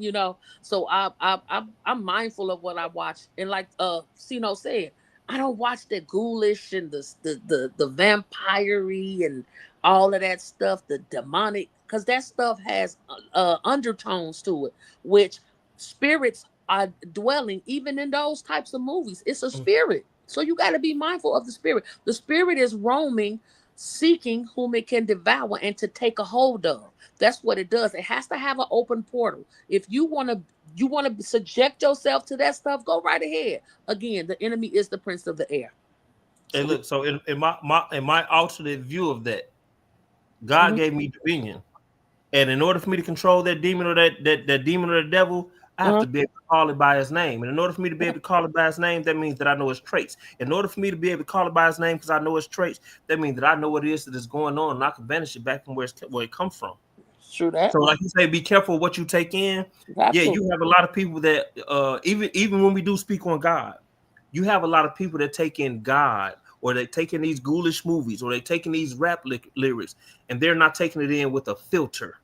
so I'm mindful of what I watch. And like CINO said, I don't watch the ghoulish and the vampire-y and all of that stuff, the demonic, because that stuff has undertones to it, which spirits are dwelling even in those types of movies. It's a spirit, so you got to be mindful of the spirit. The spirit is roaming, seeking whom it can devour and to take a hold of. That's what it does. It has to have an open portal. If you want to subject yourself to that stuff, go right ahead. Again, the enemy is the prince of the air. Hey, look. So in my alternate view of that, God gave me dominion, and in order for me to control that demon or that demon or the devil, I have to be able to call it by his name. And in order for me to be able to call it by his name, that means that I know his traits. In order for me to be able to call it by his name because I know his traits, that means that I know what it is that is going on, and I can banish it back from where it comes from. True that. So like you say, be careful what you take in. Yeah, you have a lot of people that even when we do speak on God, you have a lot of people that take in God or they're taking these ghoulish movies, or they're taking these rap lyrics, and they're not taking it in with a filter.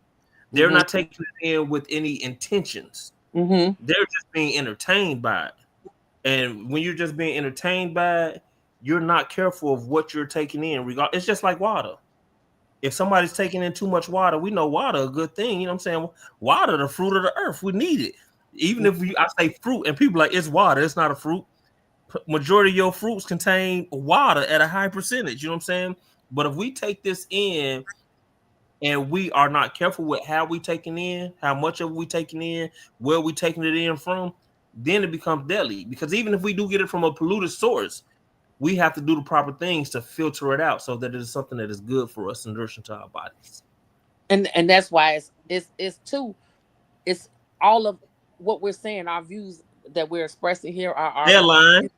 They're not taking it in with any intentions. They're just being entertained by it. And when you're just being entertained by it, you're not careful of what you're taking in. It's just like water. If somebody's taking in too much water, we know water a good thing. You know what I'm saying? Water, the fruit of the earth. We need it. Even if I say fruit and people like, it's water, it's not a fruit. Majority of your fruits contain water at a high percentage. You know what I'm saying? But if we take this in and we are not careful with how we taking in, how much of we taking in, where we taking it in from, then it becomes deadly. Because even if we do get it from a polluted source, we have to do the proper things to filter it out so that it is something that is good for us and nourishing to our bodies. And that's why it's all of what we're saying, our views that we're expressing here are they're lying.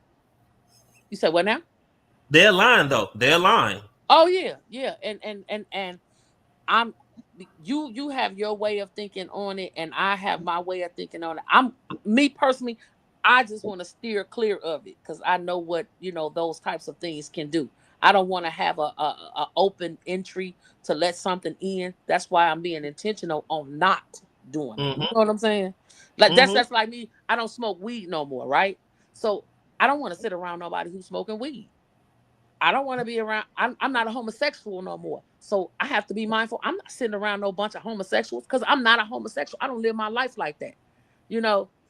You said what now? They're lying though. They're lying. Oh yeah. And I'm you have your way of thinking on it, and I have my way of thinking on it. Me personally, I just want to steer clear of it because I know what those types of things can do. I don't want to have a open entry to let something in. That's why I'm being intentional on not doing it. You know what I'm saying? Like that's like me. I don't smoke weed no more, right? So I don't want to sit around nobody who's smoking weed. I don't want to be around. I'm not a homosexual no more. So I have to be mindful. I'm not sitting around no bunch of homosexuals because I'm not a homosexual. I don't live my life like that,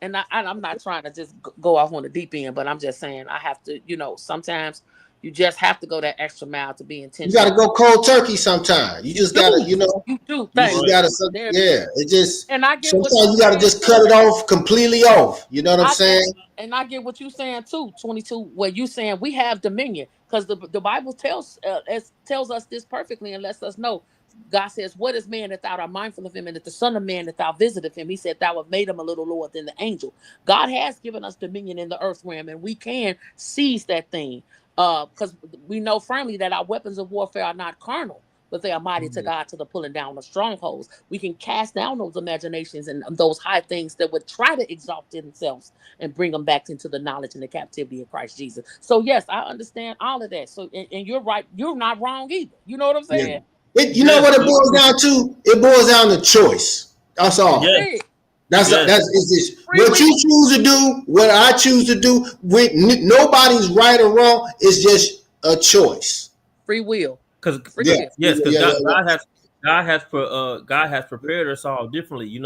And I'm not trying to just go off on the deep end, but I'm just saying I have to, sometimes you just have to go that extra mile to be intentional. You got to go cold turkey sometimes. You just got to, You do. You just got to, it just, and I get sometimes you got to just cut it off completely off. You know what I'm saying? And I get what you're saying too, 22, where you saying we have dominion because the Bible tells us this perfectly and lets us know. God says, what is man that thou art mindful of him, and that the son of man that thou visiteth him? He said, thou have made him a little lower than the angel. God has given us dominion in the earth realm, and we can seize that thing. Because we know firmly that our weapons of warfare are not carnal, but they are mighty to God to the pulling down of strongholds. We can cast down those imaginations and those high things that would try to exalt themselves and bring them back into the knowledge and the captivity of Christ Jesus. So yes, I understand all of that. So and you're right. You're not wrong either. You know what I'm saying? Yeah. You know what it boils down to? It boils down to choice. That's all. Yeah. That's it's just what you choose to do, what I choose to do. Nobody's right or wrong. It's just a choice. Free will. Because God has prepared us all differently,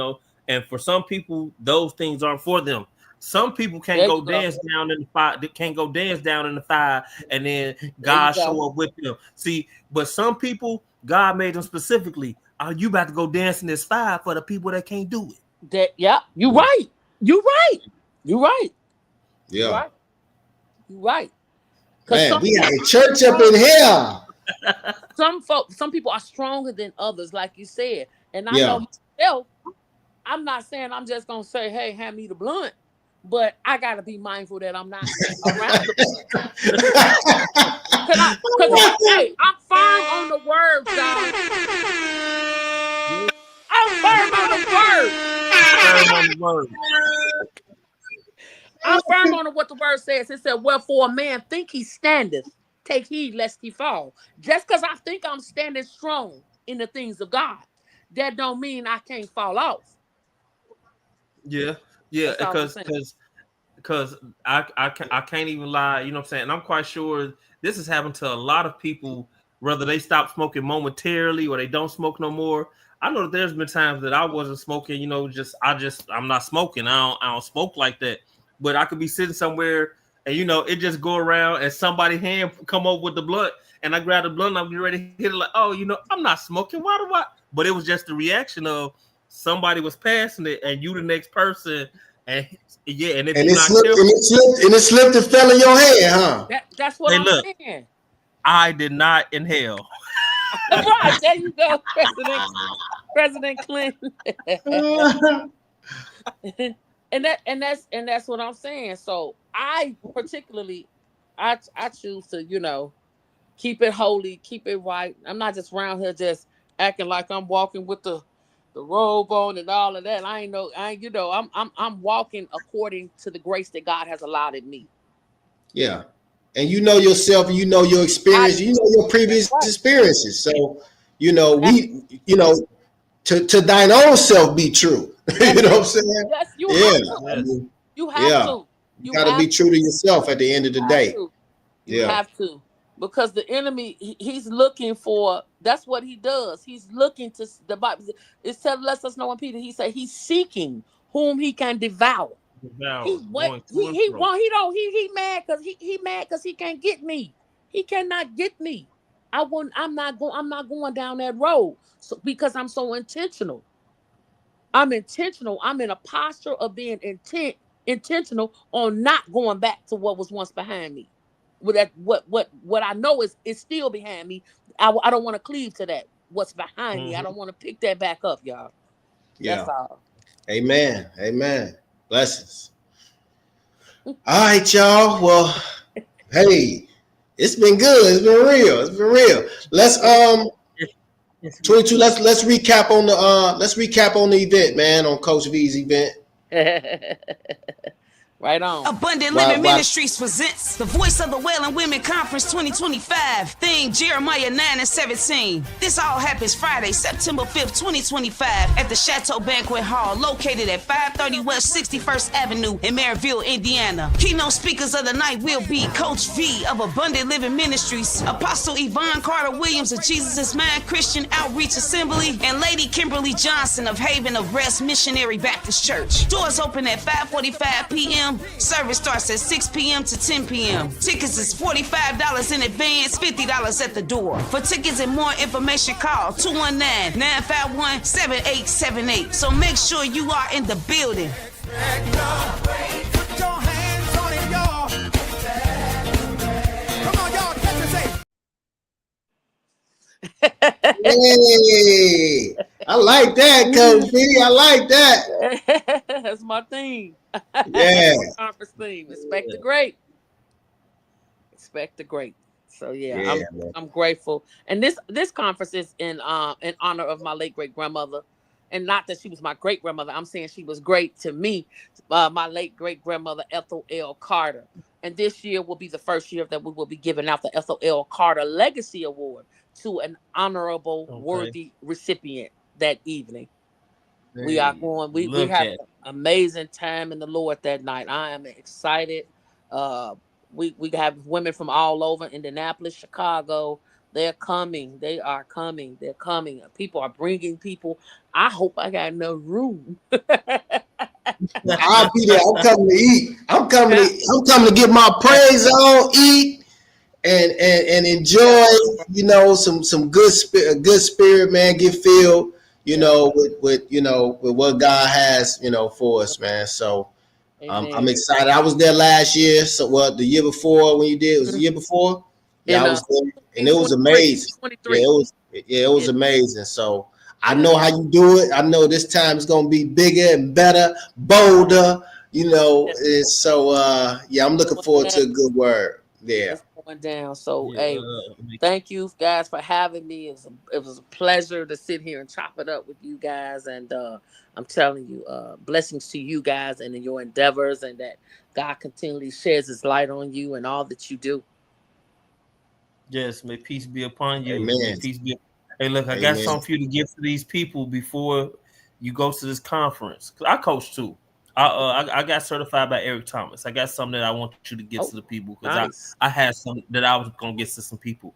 And for some people, those things aren't for them. Some people can't go dance down in the fire. They can't go dance down in the fire, and then God show up with them. See, but some people, God made them specifically. Oh, you about to go dance in this fire for the people that can't do it. You're right. You're right. Yeah. You're right. Man, we had a church up in here. Some people are stronger than others, like you said. And I know myself, I'm not saying I'm just gonna say, hey, hand me the blunt, but I gotta be mindful that I'm not around the blunt. Because I'm firm on the word, dog. I'm firm on the word. I'm firm on what the word says. It said, wherefore a man think he standeth, take heed lest he fall. Just because I think I'm standing strong in the things of God, that don't mean I can't fall off. Yeah, because I can't even lie. You know what I'm saying? And I'm quite sure this has happened to a lot of people, whether they stop smoking momentarily or they don't smoke no more. I know that there's been times that I wasn't smoking. I'm not smoking. I don't smoke like that. But I could be sitting somewhere and it just go around and somebody's hand come up with the blunt and I grab the blunt and I'm getting ready to hit it like, I'm not smoking. Why do I? But it was just the reaction of somebody was passing it and you the next person and it slipped and fell in your hand, huh? That's what I'm saying. I did not inhale. Right, there you go, President Clinton. And that's what I'm saying. So I particularly, I choose to, keep it holy, keep it right. I'm not just around here just acting like I'm walking with the robe on and all of that. I'm walking according to the grace that God has allowed in me. Yeah. and you know yourself, and you know your experience, you know your previous experiences. So, we, to thine own self be true. You know what I'm saying? Yes, you Yeah. have to. I mean, You have yeah. to. You You got to have be true to yourself at the end of the day. to. You Yeah. have to. Because the enemy, he's looking for, that's what he does. He's looking to, the Bible, lets us know in Peter, he said he's seeking whom he can devour. He what going to and he fro. want, he don't, he mad because he mad because he can't get me. He cannot get me. I'm not going down that road. So because I'm so intentional. I'm intentional. I'm in a posture of being intentional on not going back to what was once behind me. With that, what I know is still behind me. I don't want to cleave to that. What's behind me? I don't want to pick that back up, y'all. Yeah. That's all. Amen. Amen. Blessings. All right, y'all. Well, hey, it's been good. It's been real. It's been real. Let's 22. Let's recap on the event, man. On Coach V's event. Right on. Abundant Living Ministries presents the Voice of the Wailing Women Conference 2025. Theme Jeremiah 9:17. This all happens Friday, September 5th, 2025 at the Chateau Banquet Hall located at 530 West 61st Avenue in Maryville, Indiana. Keynote speakers of the night will be Coach V of Abundant Living Ministries, Apostle Yvonne Carter Williams of Jesus is Mine Christian Outreach Assembly, and Lady Kimberly Johnson of Haven of Rest Missionary Baptist Church. Doors open at 5:45 p.m. Service starts at 6 p.m. to 10 p.m. Tickets is $45 in advance, $50 at the door. For tickets and more information, call 219-951-7878. So make sure you are in the building. Put your hands on it, y'all. Come on, y'all. Catch us, say. Hey, I like that, Coach B. I like that. That's my theme. Yeah. Conference theme. Expect the great. Expect the great. So yeah, I'm grateful. And this conference is in honor of my late great grandmother. And not that she was my great grandmother. I'm saying she was great to me. My late great grandmother Ethel L. Carter. And this year will be the first year that we will be giving out the Ethel L. Carter Legacy Award to an honorable, worthy recipient that evening. Hey, we are going. We have an amazing time in the Lord that night. I am excited. We have women from all over Indianapolis, Chicago. They're coming. They are coming. They're coming. People are bringing people. I hope I got enough room. I'll be there. I'm coming to eat. I'm coming to get my praise on, eat, and enjoy. Some good spirit, man. Get filled. With what God has, for us, man. So I'm excited. I was there last year. So the year before when you did, it was the year before. Yeah, I was there, and it was amazing. Yeah, it was amazing. So I know how you do it. I know this time it's gonna be bigger and better, bolder. And so I'm looking forward to a good word. Yeah. It's going down. So hey, thank you guys for having me. It was a pleasure to sit here and chop it up with you guys. And I'm telling you, blessings to you guys and in your endeavors, and that God continually sheds his light on you and all that you do. Yes, may peace be upon you. Amen. May peace be. Hey, look, I got something for you to give to these people before you go to this conference. I coach too. I got certified by Eric Thomas. I got something that I want you to get to the people because I had something that I was going to get to some people.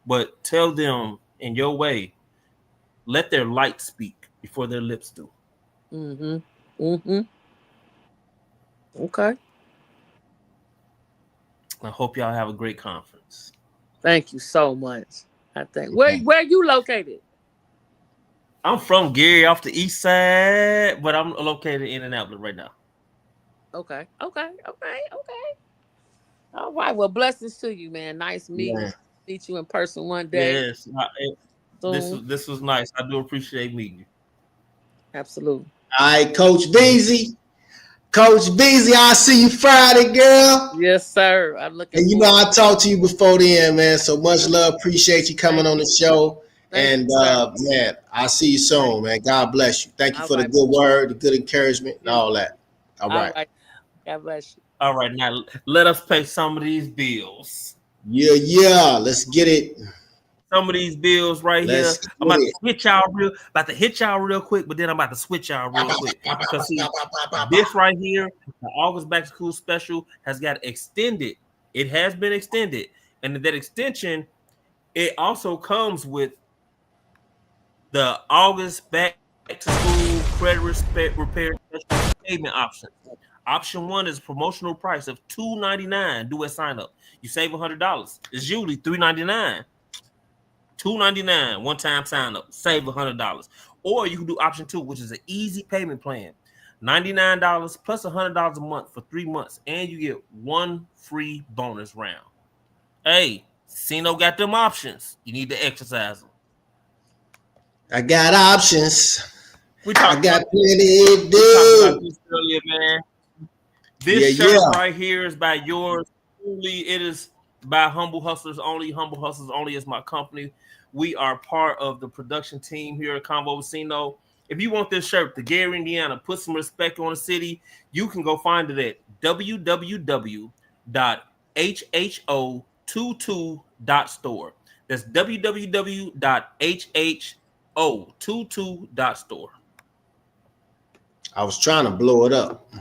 But tell them in your way, let their light speak before their lips do. Okay. I hope y'all have a great conference. Thank you so much. I think where you located? I'm from Gary off the east side, but I'm located in Indianapolis right now. Okay. All right. Well, blessings to you, man. Nice meeting meet you in person one day. Yes. This was nice. I do appreciate meeting you. Absolutely. All right, Coach Beasley. Coach Beasley, I'll see you Friday, girl. Yes, sir. I'm looking. And I talked to you before then, man. So much love. Appreciate you coming on the show. Man, I'll see you soon, man. God bless you. Thank you for the good word, the good encouragement, and all that. All right. God bless you. All right, now let us pay some of these bills. Yeah. Let's get it. Some of these bills right here. Let's get I'm about to it. hit y'all real quick, but then I'm about to switch y'all Pop, real pop, quick. pop, pop, Because pop, see, pop, pop, pop, pop, this pop. right here, the August back to school special has got extended. It has been extended. And that extension, it also comes with the August back to school credit repair special payment options. Option one is promotional price of $2.99 due at sign up. You save $100. It's usually $3.99. $2.99 one time sign up, save $100. Or you can do option two, which is an easy payment plan. $99 plus $100 a month for 3 months, and you get one free bonus round. Hey, CINO got them options. You need to exercise them. I got options. We I talked got about plenty to we talked about do. this earlier, man. Yeah, This shirt yeah. right here is by yours truly. It is by Humble Hustlers Only. Humble Hustlers Only is my company. We are part of the production team here at CONVO with CINO. If you want this shirt, the Gary, Indiana, put some respect on the city, you can go find it at www.hho22.store. That's www.hho22.store. I was trying to blow it up.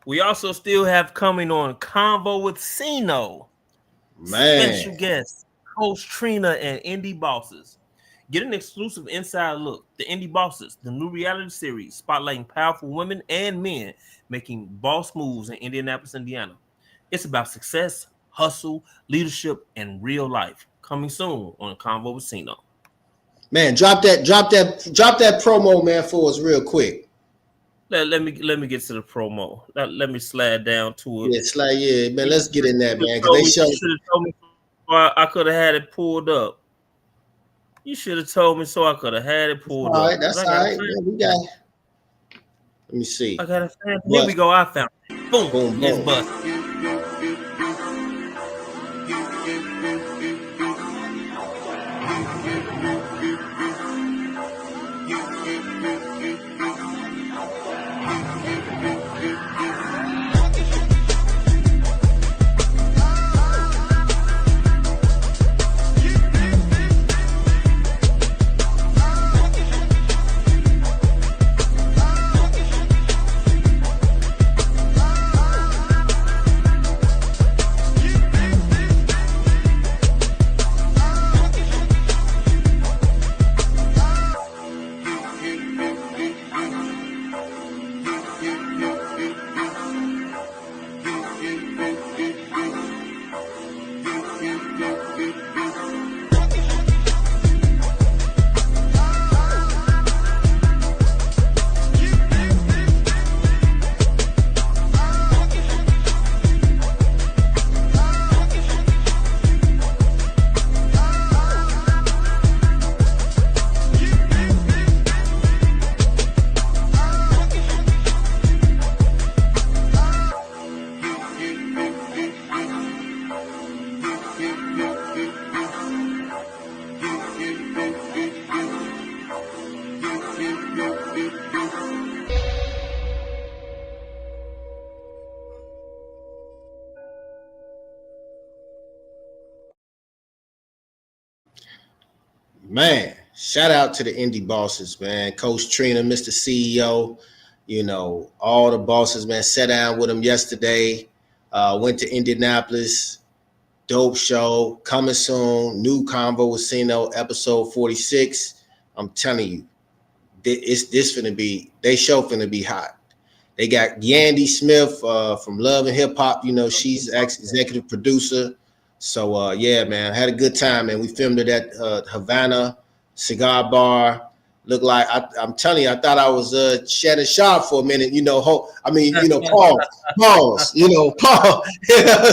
We also still have coming on CONVO with CINO. Special Man. guests, Coach Trina and Indie Bosses. Get an exclusive inside look. The Indie Bosses, the new reality series spotlighting powerful women and men making boss moves in Indianapolis, Indiana. It's about success, hustle, leadership, and real life. Coming soon on CONVO with CINO. Man, drop that promo, man, for us real quick. Let me get to the promo. Let me slide down to it. Yeah, it's like, yeah, man, let's get in that, man. Cause You they show should have told me I could have had it pulled up. You should have told me so I could have had it pulled all up. right, that's all right. Man, we got let me see. I got it. Here we go. I found it. Boom. Boom, It's boom. bust. Man, shout out to the indie bosses, man. Coach Trina, Mr. CEO, you know, all the bosses, man. Sat down with them yesterday. Went to Indianapolis. Dope show. Coming soon. New Convo with CINO, episode 46. I'm telling you, this finna be, they show finna be hot. They got Yandy Smith from Love and Hip Hop. You know, she's executive producer. So yeah, man, had a good time, man. We filmed it at Havana Cigar Bar. Looked like I'm telling you, I thought I was Shannon Sharp for a minute. You know, pause. You know, pause. You know what I'm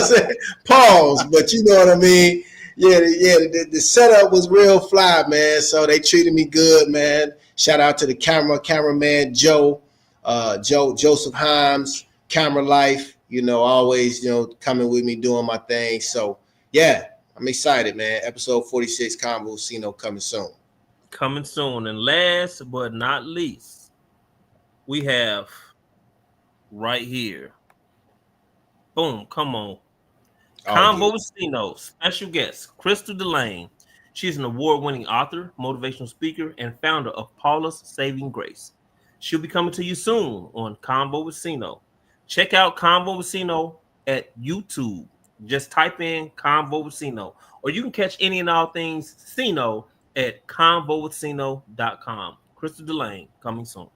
saying? Pause. But you know what I mean. Yeah. The setup was real fly, man. So they treated me good, man. Shout out to the cameraman Joe. Joseph Himes, Camera Life, you know, always, you know, coming with me doing my thing. So yeah, I'm excited, man. Episode 46, Convo CINO coming soon. Coming soon. And last but not least, we have right here. Boom, come on. Oh, CONVO yeah. with CINO, special guest, Crystal Delane. She's an award-winning author, motivational speaker, and founder of Paula's Saving Grace. She'll be coming to you soon on CONVO with CINO. Check out CONVO with CINO at YouTube. Just type in CONVO with CINO. Or you can catch any and all things CINO at convowithcino.com. Crystal Delane, coming soon.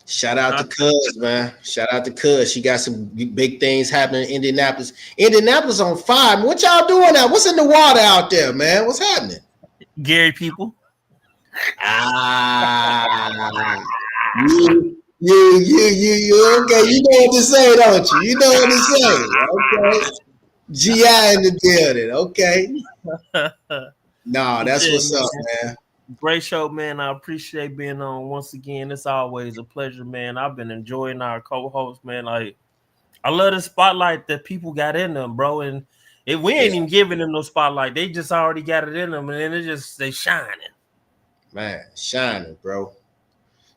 Shout out to Cuz, man. Shout out to Cuz. She got some big things happening in Indianapolis. Indianapolis on fire. What y'all doing now? What's in the water out there, man? What's happening? Gary people. Ah, you. Okay, you know what to say, don't you? You know what to say. Okay. GI in the building. Okay. No, that's what's up, man. Great show, man. I appreciate being on once again. It's always a pleasure, man. I've been enjoying our co-host, man. Like, I love the spotlight that people got in them, bro. And if we ain't even giving them no spotlight, they just already got it in them, and then they shining. Man, shining, bro.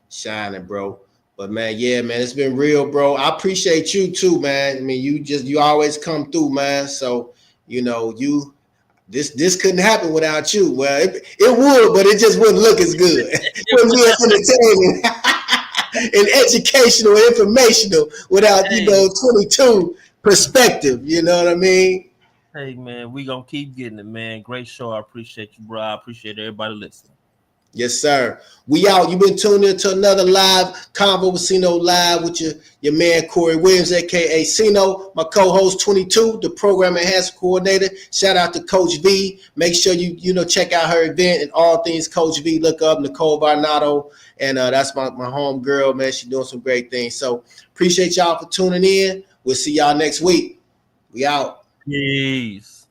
Shining, bro. But man, yeah, man, it's been real, bro. I appreciate you too, man. I mean, you always come through, man. So, this couldn't happen without you. Well, it would, but it just wouldn't look as good. It wouldn't be as entertaining and educational and informational without, 22 perspective. You know what I mean? Hey, man, we gonna keep getting it, man. Great show. I appreciate you, bro. I appreciate everybody listening. Yes, sir. We out. You've been tuned in to another live CONVO with CINO live with your man Corey Williams, aka CINO, my co-host 22, the program enhancer coordinator. Shout out to Coach V. Make sure you check out her event and all things Coach V. Look up Nicole Varnado, and that's my home girl, man. She's doing some great things. So appreciate y'all for tuning in. We'll see y'all next week. We out. Peace.